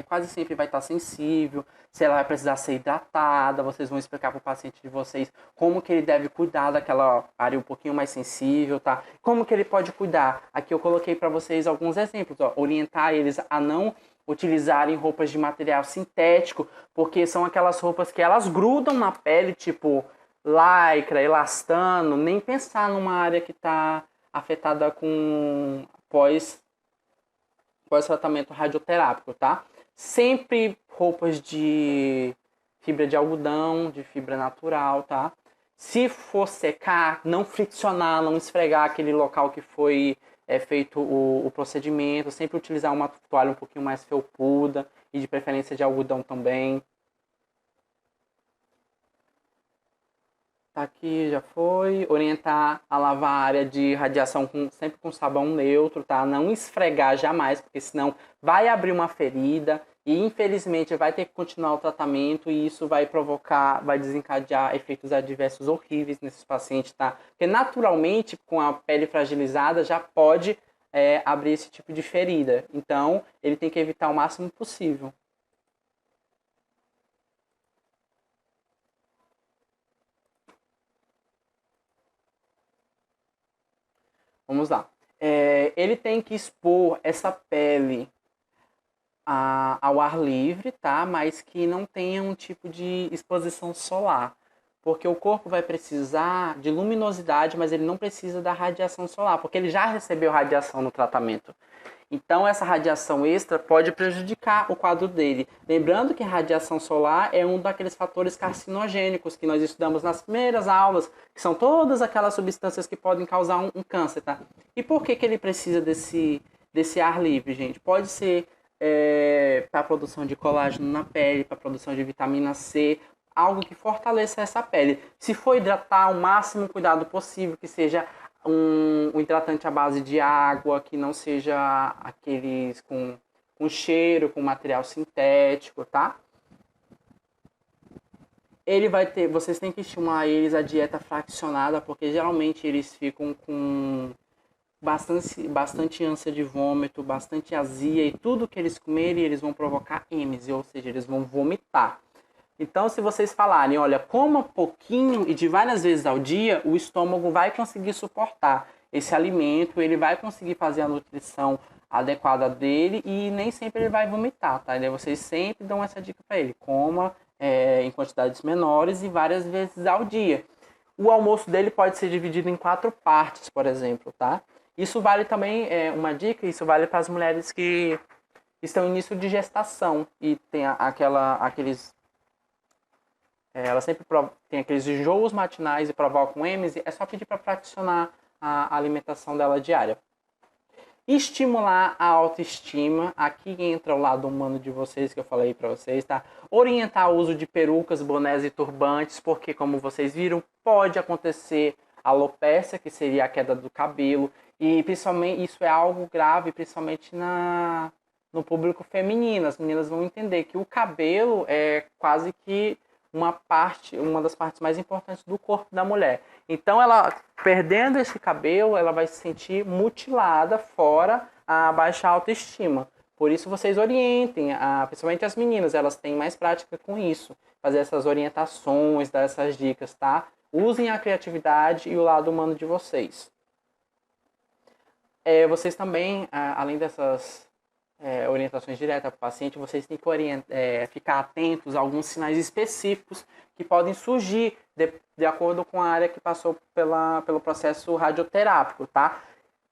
quase sempre vai estar sensível, se ela vai precisar ser hidratada, vocês vão explicar para o paciente de vocês como que ele deve cuidar daquela área um pouquinho mais sensível, tá? Como que ele pode cuidar. Aqui eu coloquei para vocês alguns exemplos, ó, orientar eles a não utilizarem roupas de material sintético, porque são aquelas roupas que elas grudam na pele, tipo lycra, elastano, nem pensar numa área que está afetada com pós-tratamento radioterápico, tá? Sempre roupas de fibra de algodão, de fibra natural, tá? Se for secar, não friccionar, não esfregar aquele local que foi feito o procedimento, sempre utilizar uma toalha um pouquinho mais felpuda e de preferência de algodão também. Tá aqui, já foi. Orientar a lavar a área de radiação sempre com sabão neutro, tá? Não esfregar jamais, porque senão vai abrir uma ferida e infelizmente vai ter que continuar o tratamento e isso vai desencadear efeitos adversos horríveis nesses pacientes, tá? Porque naturalmente, com a pele fragilizada, já pode abrir esse tipo de ferida. Então, ele tem que evitar o máximo possível. Vamos lá. Ele tem que expor essa pele ao ar livre, tá? Mas que não tenha um tipo de exposição solar. Porque o corpo vai precisar de luminosidade, mas ele não precisa da radiação solar, porque ele já recebeu radiação no tratamento. Então, essa radiação extra pode prejudicar o quadro dele. Lembrando que a radiação solar é um daqueles fatores carcinogênicos que nós estudamos nas primeiras aulas, que são todas aquelas substâncias que podem causar um câncer, tá? E por que ele precisa desse ar livre, gente? Pode ser para a produção de colágeno na pele, para a produção de vitamina C, algo que fortaleça essa pele. Se for hidratar, o máximo cuidado possível, que seja um hidratante à base de água, que não seja aqueles com cheiro, com material sintético, tá? Vocês têm que estimular eles a dieta fracionada, porque geralmente eles ficam com bastante ânsia de vômito, bastante azia, e tudo que eles comerem, eles vão provocar êmese, ou seja, eles vão vomitar. Então, se vocês falarem, olha, coma pouquinho e de várias vezes ao dia, o estômago vai conseguir suportar esse alimento, ele vai conseguir fazer a nutrição adequada dele e nem sempre ele vai vomitar, tá? E vocês sempre dão essa dica para ele, coma em quantidades menores e várias vezes ao dia. O almoço dele pode ser dividido em 4 partes, por exemplo, tá? Isso vale também, uma dica, isso vale para as mulheres que estão em início de gestação e tem ela sempre tem aqueles enjoos matinais e provocam êmese, é só pedir para fraccionar a alimentação dela diária. Estimular a autoestima, aqui entra o lado humano de vocês que eu falei para vocês, tá? Orientar o uso de perucas, bonés e turbantes, porque como vocês viram, pode acontecer alopécia, que seria a queda do cabelo, e principalmente isso é algo grave, principalmente no público feminino. As meninas vão entender que o cabelo é quase que uma das partes mais importantes do corpo da mulher. Então, ela perdendo esse cabelo, ela vai se sentir mutilada, fora a baixa autoestima. Por isso, vocês orientem, principalmente as meninas, elas têm mais prática com isso. Fazer essas orientações, dar essas dicas, tá? Usem a criatividade e o lado humano de vocês. Vocês também, além dessas orientações diretas para o paciente, vocês têm que ficar atentos a alguns sinais específicos que podem surgir de acordo com a área que passou pelo processo radioterápico, tá?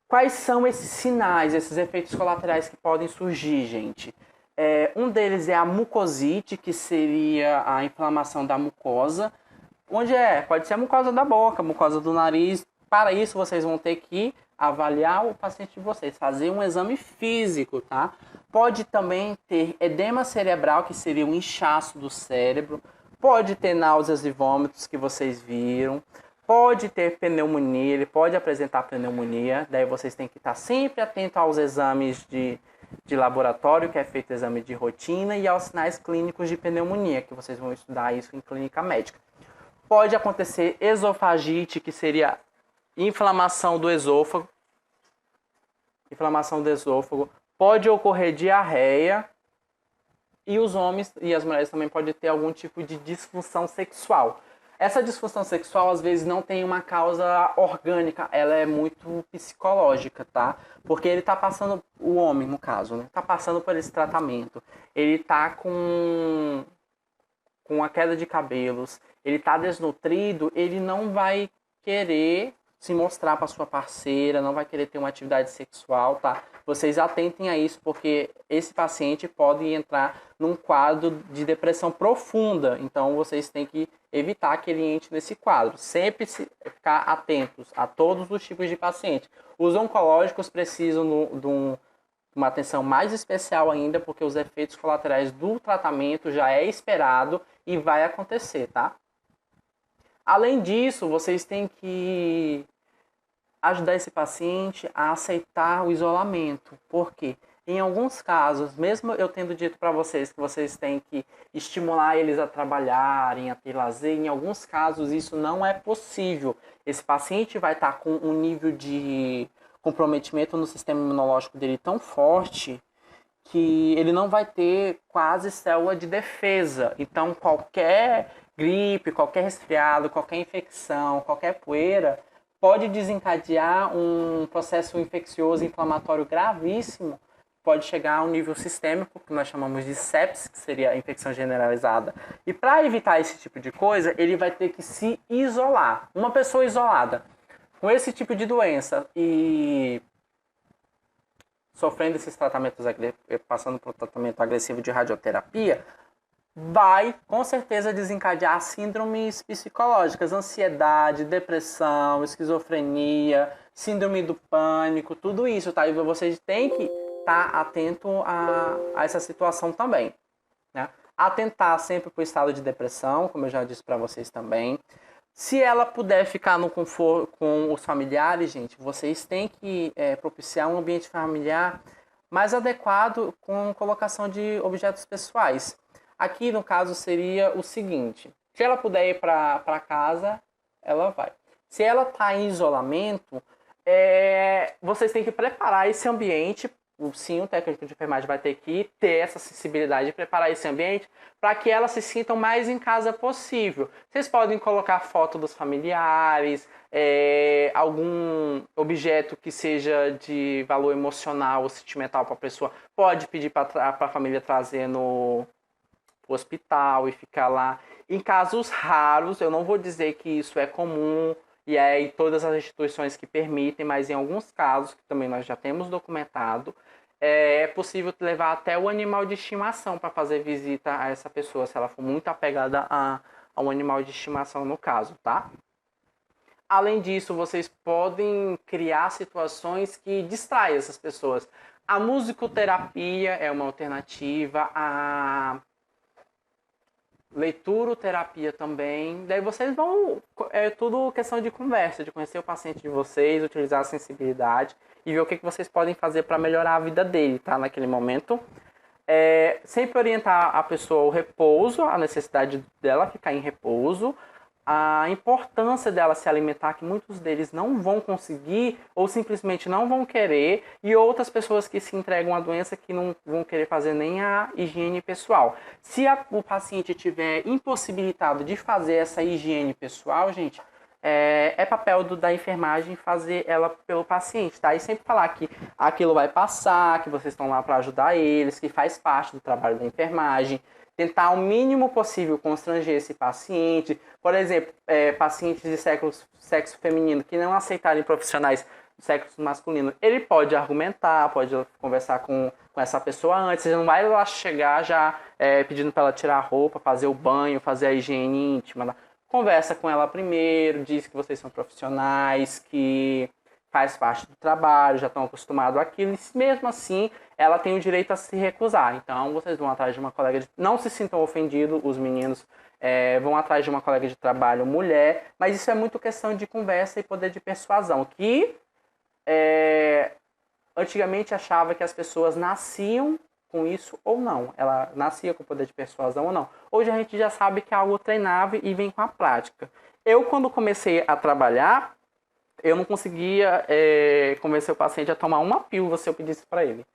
Quais são esses sinais, esses efeitos colaterais que podem surgir, gente? Um deles é a mucosite, que seria a inflamação da mucosa. Onde pode ser a mucosa da boca, a mucosa do nariz. Para isso, vocês vão ter que avaliar o paciente de vocês, fazer um exame físico, tá? Pode também ter edema cerebral, que seria um inchaço do cérebro. Pode ter náuseas e vômitos, que vocês viram. Pode ter pneumonia, ele pode apresentar pneumonia. Daí vocês têm que estar sempre atentos aos exames de laboratório, que é feito exame de rotina, e aos sinais clínicos de pneumonia, que vocês vão estudar isso em clínica médica. Pode acontecer esofagite, que seria inflamação do esôfago. Pode ocorrer diarreia E os homens e as mulheres também podem ter algum tipo de disfunção sexual. Essa disfunção sexual, às vezes, não tem uma causa orgânica, ela é muito psicológica, tá? Porque ele tá passando, o homem, no caso, né? Tá passando por esse tratamento. Ele tá com a queda de cabelos, ele tá desnutrido, ele não vai querer se mostrar para sua parceira, não vai querer ter uma atividade sexual, tá? Vocês atentem a isso, porque esse paciente pode entrar num quadro de depressão profunda. Então, vocês têm que evitar que ele entre nesse quadro. Sempre ficar atentos a todos os tipos de paciente. Os oncológicos precisam de uma atenção mais especial ainda, porque os efeitos colaterais do tratamento já é esperado e vai acontecer, tá? Além disso, vocês têm que ajudar esse paciente a aceitar o isolamento. Por quê? Em alguns casos, mesmo eu tendo dito para vocês que vocês têm que estimular eles a trabalharem, a ter lazer, em alguns casos isso não é possível. Esse paciente vai estar com um nível de comprometimento no sistema imunológico dele tão forte que ele não vai ter quase célula de defesa. Então, qualquer gripe, qualquer resfriado, qualquer infecção, qualquer poeira pode desencadear um processo infeccioso inflamatório gravíssimo, pode chegar a um nível sistêmico, que nós chamamos de sepsis, que seria a infecção generalizada. E para evitar esse tipo de coisa, ele vai ter que se isolar. Uma pessoa isolada com esse tipo de doença e sofrendo esses tratamentos, passando por um tratamento agressivo de radioterapia, vai com certeza desencadear síndromes psicológicas, ansiedade, depressão, esquizofrenia, síndrome do pânico, tudo isso, tá? E vocês têm que estar atento a essa situação também, né? Atentar sempre para o estado de depressão, como eu já disse para vocês também. Se ela puder ficar no conforto com os familiares, gente, vocês têm que propiciar um ambiente familiar mais adequado com colocação de objetos pessoais. Aqui, no caso, seria o seguinte. Se ela puder ir para casa, ela vai. Se ela está em isolamento, vocês têm que preparar esse ambiente. Sim, o técnico de enfermagem vai ter que ter essa sensibilidade de preparar esse ambiente para que elas se sintam mais em casa possível. Vocês podem colocar foto dos familiares, algum objeto que seja de valor emocional ou sentimental para a pessoa. Pode pedir para a família trazer no hospital e ficar lá. Em casos raros, eu não vou dizer que isso é comum e é em todas as instituições que permitem, mas em alguns casos, que também nós já temos documentado, é possível levar até o animal de estimação para fazer visita a essa pessoa, se ela for muito apegada a um animal de estimação no caso, tá? Além disso, vocês podem criar situações que distraem essas pessoas. A musicoterapia é uma alternativa, a leituroterapia também. Daí vocês vão... É tudo questão de conversa, de conhecer o paciente de vocês, utilizar a sensibilidade e ver o que vocês podem fazer para melhorar a vida dele, tá? Naquele momento. Sempre orientar a pessoa ao repouso, a necessidade dela ficar em repouso, a importância dela se alimentar, que muitos deles não vão conseguir ou simplesmente não vão querer, e outras pessoas que se entregam à doença que não vão querer fazer nem a higiene pessoal. Se o paciente tiver impossibilitado de fazer essa higiene pessoal, gente, é papel da enfermagem fazer ela pelo paciente, tá? E sempre falar que aquilo vai passar, que vocês estão lá para ajudar eles, que faz parte do trabalho da enfermagem. Tentar o mínimo possível constranger esse paciente. Por exemplo, pacientes de sexo feminino que não aceitarem profissionais do sexo masculino, ele pode argumentar, pode conversar com essa pessoa antes. Você não vai lá chegar já pedindo para ela tirar a roupa, fazer o banho, fazer a higiene íntima. Conversa com ela primeiro, diz que vocês são profissionais, que faz parte do trabalho, já estão acostumados àquilo, e mesmo assim ela tem o direito a se recusar. Então vocês vão atrás de uma colega de... Não se sintam ofendidos, os meninos vão atrás de uma colega de trabalho mulher, mas isso é muito questão de conversa e poder de persuasão, que antigamente achava que as pessoas nasciam com isso ou não. Ela nascia com poder de persuasão ou não. Hoje a gente já sabe que é algo treinável e vem com a prática. Eu, quando comecei a trabalhar, eu não conseguia convencer o paciente a tomar uma pílula se eu pedisse para ele.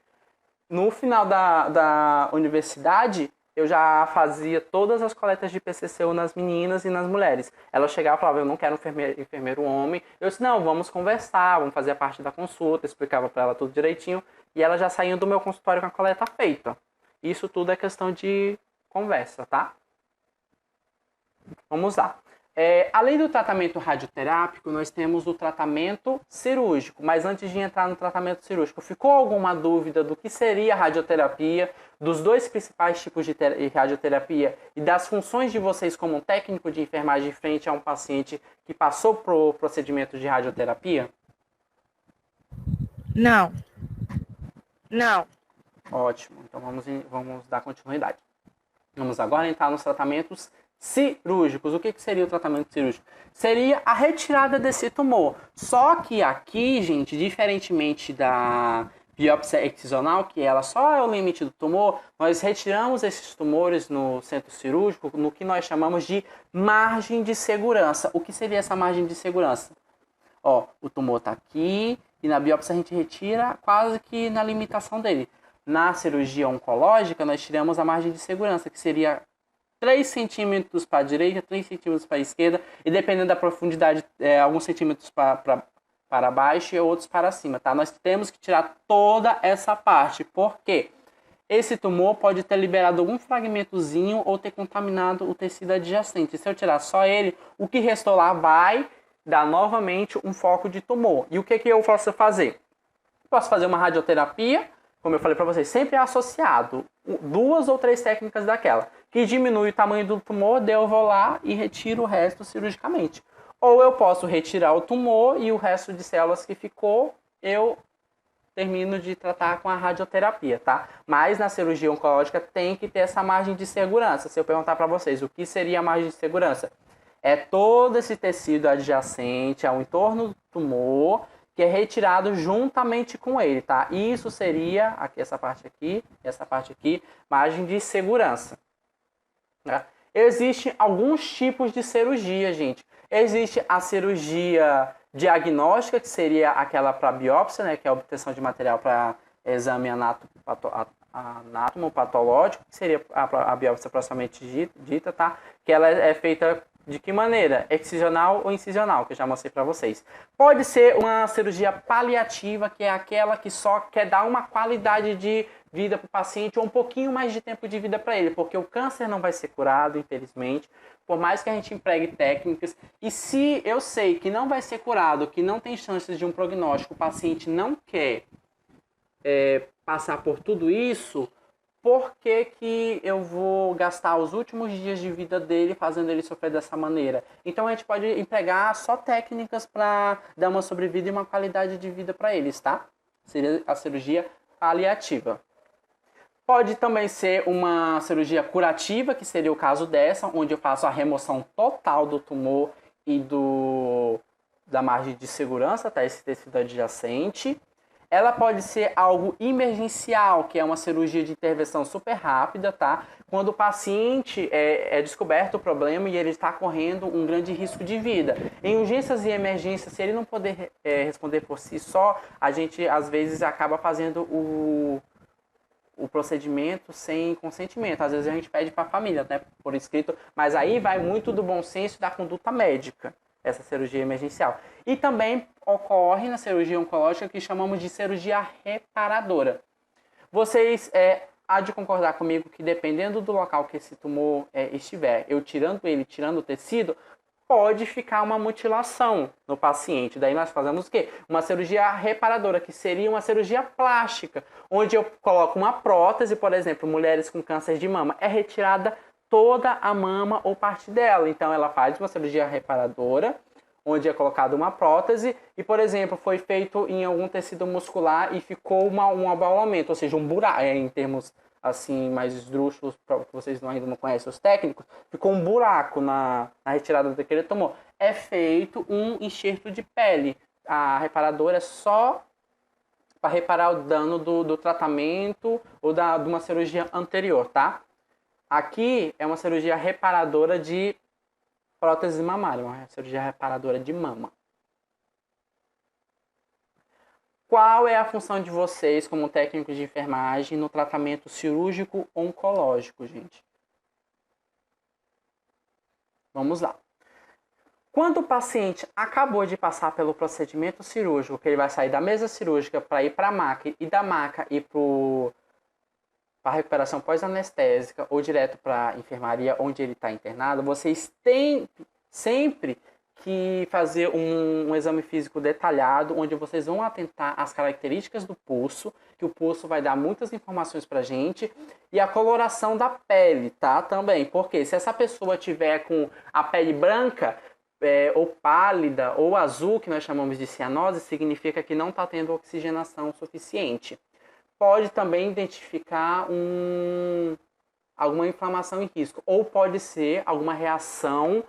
No final da universidade, eu já fazia todas as coletas de PCCU nas meninas e nas mulheres. Ela chegava e falava, eu não quero enfermeiro homem. Eu disse, não, vamos conversar, vamos fazer a parte da consulta, explicava para ela tudo direitinho. E ela já saiu do meu consultório com a coleta feita. Isso tudo é questão de conversa, tá? Vamos lá. Além do tratamento radioterápico, nós temos o tratamento cirúrgico. Mas antes de entrar no tratamento cirúrgico, ficou alguma dúvida do que seria a radioterapia, dos dois principais tipos de radioterapia e das funções de vocês como técnico de enfermagem frente a um paciente que passou por procedimento de radioterapia? Não. Não. Ótimo. Então vamos dar continuidade. Vamos agora entrar nos tratamentos cirúrgicos. O que seria o tratamento cirúrgico? Seria a retirada desse tumor. Só que aqui, gente, diferentemente da biópsia excisional, que ela só é o limite do tumor, nós retiramos esses tumores no centro cirúrgico no que nós chamamos de margem de segurança. O que seria essa margem de segurança? Ó, o tumor está aqui e na biópsia a gente retira quase que na limitação dele. Na cirurgia oncológica, nós tiramos a margem de segurança, que seria 3 centímetros para a direita, 3 centímetros para a esquerda, e dependendo da profundidade, alguns centímetros para baixo e outros para cima, tá? Nós temos que tirar toda essa parte, porque esse tumor pode ter liberado algum fragmentozinho ou ter contaminado o tecido adjacente. Se eu tirar só ele, o que restou lá vai dar novamente um foco de tumor. E o que eu posso fazer? Posso fazer uma radioterapia, como eu falei para vocês, sempre é associado 2 ou 3 técnicas daquela, que diminui o tamanho do tumor, daí eu vou lá e retiro o resto cirurgicamente. Ou eu posso retirar o tumor e o resto de células que ficou, eu termino de tratar com a radioterapia, tá? Mas na cirurgia oncológica tem que ter essa margem de segurança. Se eu perguntar para vocês o que seria a margem de segurança, é todo esse tecido adjacente ao entorno do tumor que é retirado juntamente com ele, tá? Isso seria, aqui, essa parte aqui, margem de segurança. Né? Existem alguns tipos de cirurgia, gente. Existe a cirurgia diagnóstica, que seria aquela para biópsia, né? Que é a obtenção de material para exame anatomopatológico, que seria a biópsia propriamente dita, tá? Que ela é feita de que maneira? Excisional ou incisional, que eu já mostrei para vocês. Pode ser uma cirurgia paliativa, que é aquela que só quer dar uma qualidade de vida para o paciente ou um pouquinho mais de tempo de vida para ele, porque o câncer não vai ser curado, infelizmente, por mais que a gente empregue técnicas. E se eu sei que não vai ser curado, que não tem chances de um prognóstico, o paciente não quer passar por tudo isso, por que eu vou gastar os últimos dias de vida dele fazendo ele sofrer dessa maneira? Então a gente pode empregar só técnicas para dar uma sobrevida e uma qualidade de vida para eles, tá? Seria a cirurgia paliativa. Pode também ser uma cirurgia curativa, que seria o caso dessa, onde eu faço a remoção total do tumor e da margem de segurança, tá? Esse tecido adjacente. Ela pode ser algo emergencial, que é uma cirurgia de intervenção super rápida, tá? Quando o paciente é descoberto o problema e ele está correndo um grande risco de vida. Em urgências e emergências, se ele não puder responder por si só, a gente às vezes acaba fazendo o procedimento sem consentimento. Às vezes a gente pede para a família, né, por escrito, mas aí vai muito do bom senso e da conduta médica, essa cirurgia emergencial. E também ocorre na cirurgia oncológica que chamamos de cirurgia reparadora. Vocês há de concordar comigo que dependendo do local que esse tumor estiver, eu tirando o tecido, pode ficar uma mutilação no paciente. Daí nós fazemos o quê? Uma cirurgia reparadora, que seria uma cirurgia plástica, onde eu coloco uma prótese, por exemplo, mulheres com câncer de mama, é retirada toda a mama ou parte dela. Então ela faz uma cirurgia reparadora, onde é colocada uma prótese e, por exemplo, foi feito em algum tecido muscular e ficou um abaulamento, ou seja, um buraco, em termos assim mais esdrúxulos, para vocês ainda não conhecem os técnicos, ficou um buraco na retirada daquele tumor. É feito um enxerto de pele. A reparadora é só para reparar o dano do tratamento ou de uma cirurgia anterior, tá? Aqui é uma cirurgia reparadora de prótese mamária, uma cirurgia reparadora de mama. Qual é a função de vocês como técnicos de enfermagem no tratamento cirúrgico oncológico, gente? Vamos lá. Quando o paciente acabou de passar pelo procedimento cirúrgico, que ele vai sair da mesa cirúrgica para ir para a maca e da maca ir para a recuperação pós-anestésica ou direto para a enfermaria onde ele está internado, vocês têm sempre que fazer um exame físico detalhado, onde vocês vão atentar às características do pulso, que o pulso vai dar muitas informações para a gente, e a coloração da pele, tá? Também, porque se essa pessoa tiver com a pele branca, ou pálida, ou azul, que nós chamamos de cianose, significa que não está tendo oxigenação suficiente. Pode também identificar alguma inflamação em risco, ou pode ser alguma reação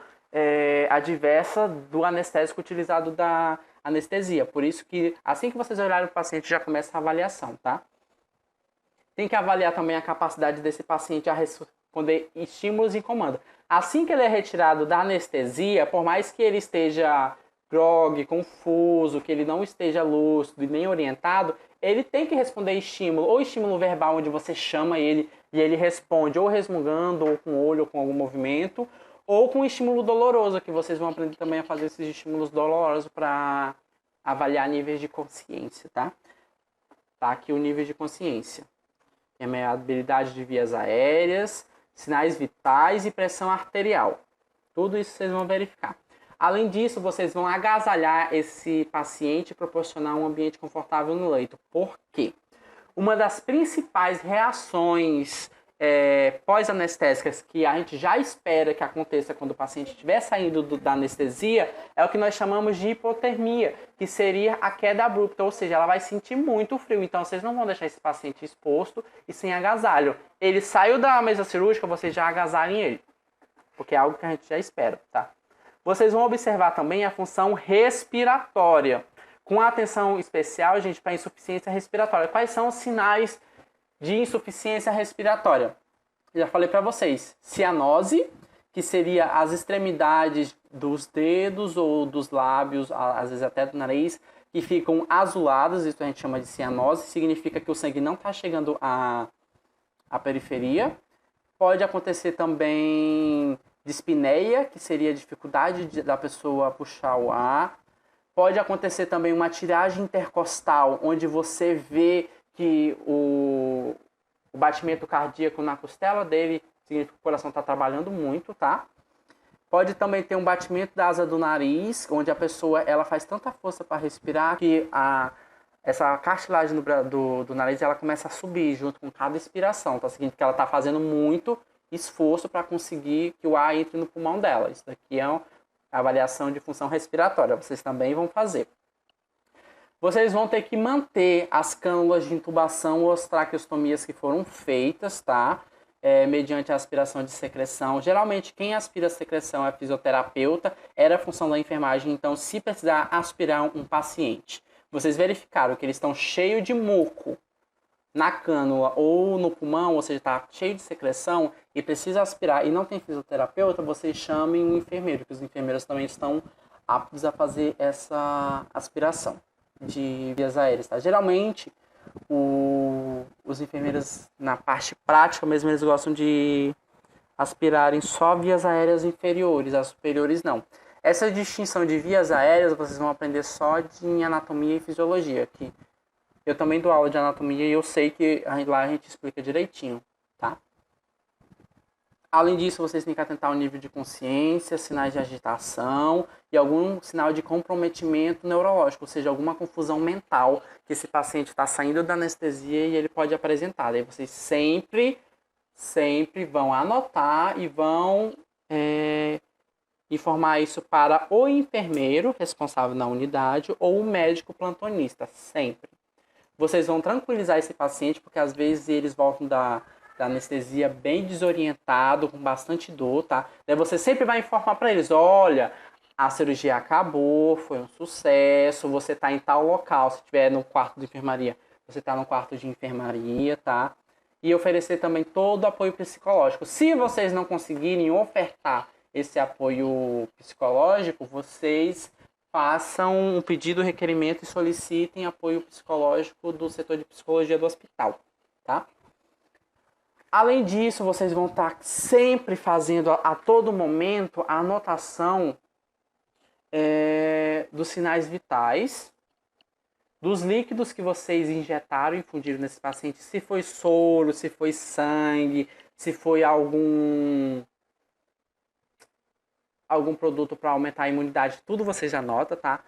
adversa do anestésico utilizado da anestesia. Por isso que assim que vocês olharem o paciente já começa a avaliação, tá? Tem que avaliar também a capacidade desse paciente a responder estímulos e comando. Assim que ele é retirado da anestesia, por mais que ele esteja grogue, confuso, que ele não esteja lúcido e nem orientado, ele tem que responder estímulo, ou estímulo verbal onde você chama ele e ele responde ou resmungando, ou com o olho, ou com algum movimento, ou com estímulo doloroso, que vocês vão aprender também a fazer esses estímulos dolorosos para avaliar níveis de consciência, tá? Tá aqui o nível de consciência. Permeabilidade de vias aéreas, sinais vitais e pressão arterial. Tudo isso vocês vão verificar. Além disso, vocês vão agasalhar esse paciente e proporcionar um ambiente confortável no leito. Por quê? Uma das principais reações pós-anestésicas que a gente já espera que aconteça quando o paciente estiver saindo da anestesia é o que nós chamamos de hipotermia, que seria a queda abrupta, ou seja, ela vai sentir muito frio. Então, vocês não vão deixar esse paciente exposto e sem agasalho. Ele saiu da mesa cirúrgica, vocês já agasalhem ele, porque é algo que a gente já espera, tá? Vocês vão observar também a função respiratória, com atenção especial, gente, para insuficiência respiratória. Quais são os sinais de insuficiência respiratória? Já falei para vocês. Cianose, que seria as extremidades dos dedos ou dos lábios, às vezes até do nariz, que ficam azuladas, isso a gente chama de cianose, significa que o sangue não está chegando à periferia. Pode acontecer também dispneia, que seria a dificuldade da pessoa puxar o ar. Pode acontecer também uma tiragem intercostal, onde você vê que o batimento cardíaco na costela dele significa que o coração está trabalhando muito, tá? Pode também ter um batimento da asa do nariz, onde a pessoa ela faz tanta força para respirar que essa cartilagem do nariz ela começa a subir junto com cada expiração. Tá? Significa que ela está fazendo muito esforço para conseguir que o ar entre no pulmão dela. Isso daqui é uma avaliação de função respiratória. Vocês também vão fazer. Vocês vão ter que manter as cânulas de intubação ou as traqueostomias que foram feitas, tá? Mediante a aspiração de secreção. Geralmente, quem aspira a secreção é fisioterapeuta, era a função da enfermagem. Então, se precisar aspirar um paciente, vocês verificaram que eles estão cheios de muco na cânula ou no pulmão, ou seja, está cheio de secreção e precisa aspirar e não tem fisioterapeuta, vocês chamem um enfermeiro, que os enfermeiros também estão aptos a fazer essa aspiração de vias aéreas, tá? Geralmente, os enfermeiros, na parte prática mesmo, eles gostam de aspirarem só vias aéreas inferiores, as superiores não. Essa distinção de vias aéreas vocês vão aprender só em anatomia e fisiologia, que eu também dou aula de anatomia e eu sei que lá a gente explica direitinho, tá? Além disso, vocês têm que atentar ao nível de consciência, sinais de agitação e algum sinal de comprometimento neurológico, ou seja, alguma confusão mental que esse paciente está saindo da anestesia e ele pode apresentar. Daí vocês sempre vão anotar e vão informar isso para o enfermeiro responsável na unidade ou o médico plantonista, sempre. Vocês vão tranquilizar esse paciente, porque às vezes eles voltam da anestesia bem desorientado, com bastante dor, tá? Daí você sempre vai informar para eles, olha, a cirurgia acabou, foi um sucesso, você tá em tal local, se estiver no quarto de enfermaria, você tá no quarto de enfermaria, tá? E oferecer também todo o apoio psicológico. Se vocês não conseguirem ofertar esse apoio psicológico, vocês façam um pedido, requerimento e solicitem apoio psicológico do setor de psicologia do hospital, tá? Além disso, vocês vão estar sempre fazendo a todo momento a anotação dos sinais vitais, dos líquidos que vocês injetaram e infundiram nesse paciente, se foi soro, se foi sangue, se foi algum produto para aumentar a imunidade, tudo vocês anotam, tá?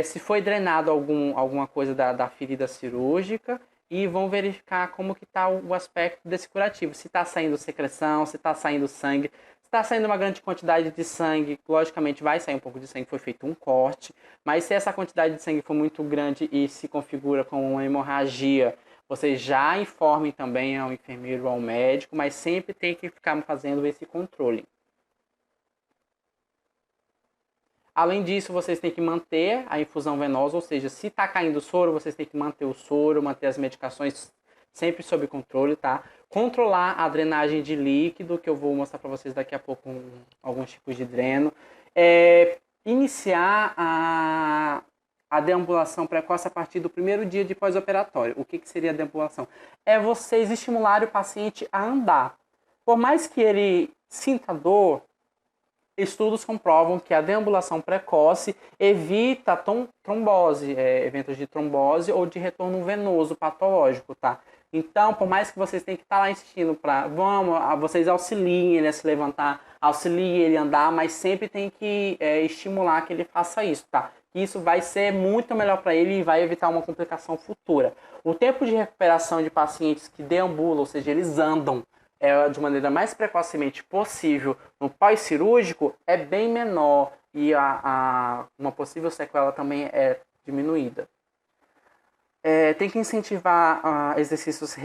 Se foi drenado alguma coisa da ferida cirúrgica, e vão verificar como que está o aspecto desse curativo. Se está saindo secreção, se está saindo sangue. Se está saindo uma grande quantidade de sangue, logicamente vai sair um pouco de sangue, foi feito um corte. Mas se essa quantidade de sangue for muito grande e se configura como uma hemorragia, vocês já informem também ao enfermeiro ou ao médico, mas sempre tem que ficar fazendo esse controle. Além disso, vocês têm que manter a infusão venosa, ou seja, se está caindo soro, vocês têm que manter o soro, manter as medicações sempre sob controle, tá? Controlar a drenagem de líquido, que eu vou mostrar para vocês daqui a pouco alguns tipos de dreno. Iniciar a deambulação precoce a partir do primeiro dia de pós-operatório. O que seria a deambulação? É vocês estimularem o paciente a andar. Por mais que ele sinta dor, estudos comprovam que a deambulação precoce evita trombose, eventos de trombose ou de retorno venoso patológico, tá? Então, por mais que vocês tenham que estar lá insistindo para, vocês auxiliem ele a se levantar, auxiliem ele a andar, mas sempre tem que estimular que ele faça isso, tá? Isso vai ser muito melhor para ele e vai evitar uma complicação futura. O tempo de recuperação de pacientes que deambulam, ou seja, eles andam, de maneira mais precocemente possível no pós-cirúrgico é bem menor e uma possível sequela também é diminuída. Tem que incentivar exercícios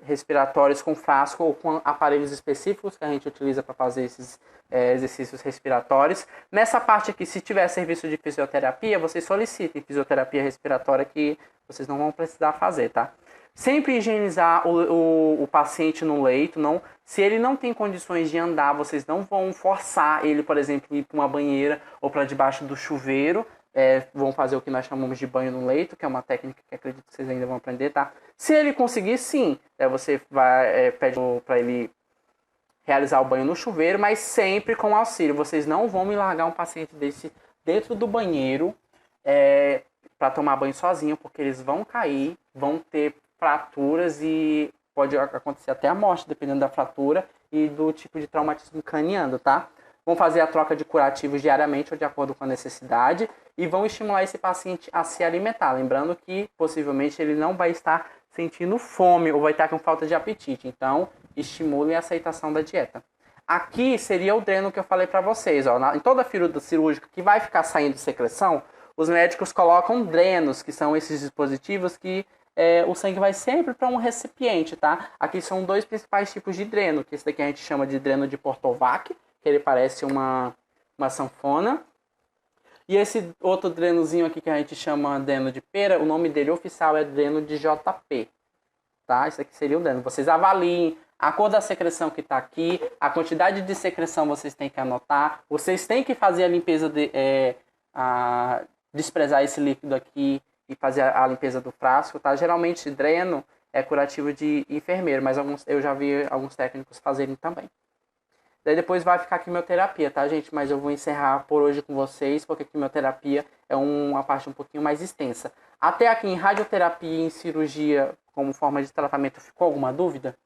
respiratórios com frasco ou com aparelhos específicos que a gente utiliza para fazer esses exercícios respiratórios. Nessa parte aqui, se tiver serviço de fisioterapia, vocês solicitem fisioterapia respiratória que vocês não vão precisar fazer, tá? Sempre higienizar o paciente no leito. Se ele não tem condições de andar, vocês não vão forçar ele, por exemplo, ir para uma banheira ou para debaixo do chuveiro. Vão fazer o que nós chamamos de banho no leito, que é uma técnica que acredito que vocês ainda vão aprender, tá? Se ele conseguir, sim, você pede para ele realizar o banho no chuveiro, mas sempre com auxílio. Vocês não vão me largar um paciente desse dentro do banheiro para tomar banho sozinho, porque eles vão cair, vão ter fraturas e pode acontecer até a morte, dependendo da fratura e do tipo de traumatismo craniano, tá? Vão fazer a troca de curativos diariamente ou de acordo com a necessidade e vão estimular esse paciente a se alimentar. Lembrando que possivelmente ele não vai estar sentindo fome ou vai estar com falta de apetite. Então, estimulem a aceitação da dieta. Aqui seria o dreno que eu falei para vocês. Em toda ferida cirúrgica que vai ficar saindo secreção, os médicos colocam drenos, que são esses dispositivos que o sangue vai sempre para um recipiente, tá? Aqui são dois principais tipos de dreno, que esse daqui a gente chama de dreno de Portovac, que ele parece uma sanfona. E esse outro drenozinho aqui que a gente chama dreno de pera, o nome dele oficial é dreno de JP, tá? Isso aqui seria o dreno. Vocês avaliem a cor da secreção que está aqui, a quantidade de secreção vocês têm que anotar, vocês têm que fazer a limpeza, desprezar esse líquido aqui, e fazer a limpeza do frasco, tá? Geralmente dreno é curativo de enfermeiro, mas eu já vi alguns técnicos fazerem também. Daí depois vai ficar a quimioterapia, tá, gente? Mas eu vou encerrar por hoje com vocês, porque a quimioterapia é uma parte um pouquinho mais extensa. Até aqui em radioterapia e em cirurgia como forma de tratamento, ficou alguma dúvida?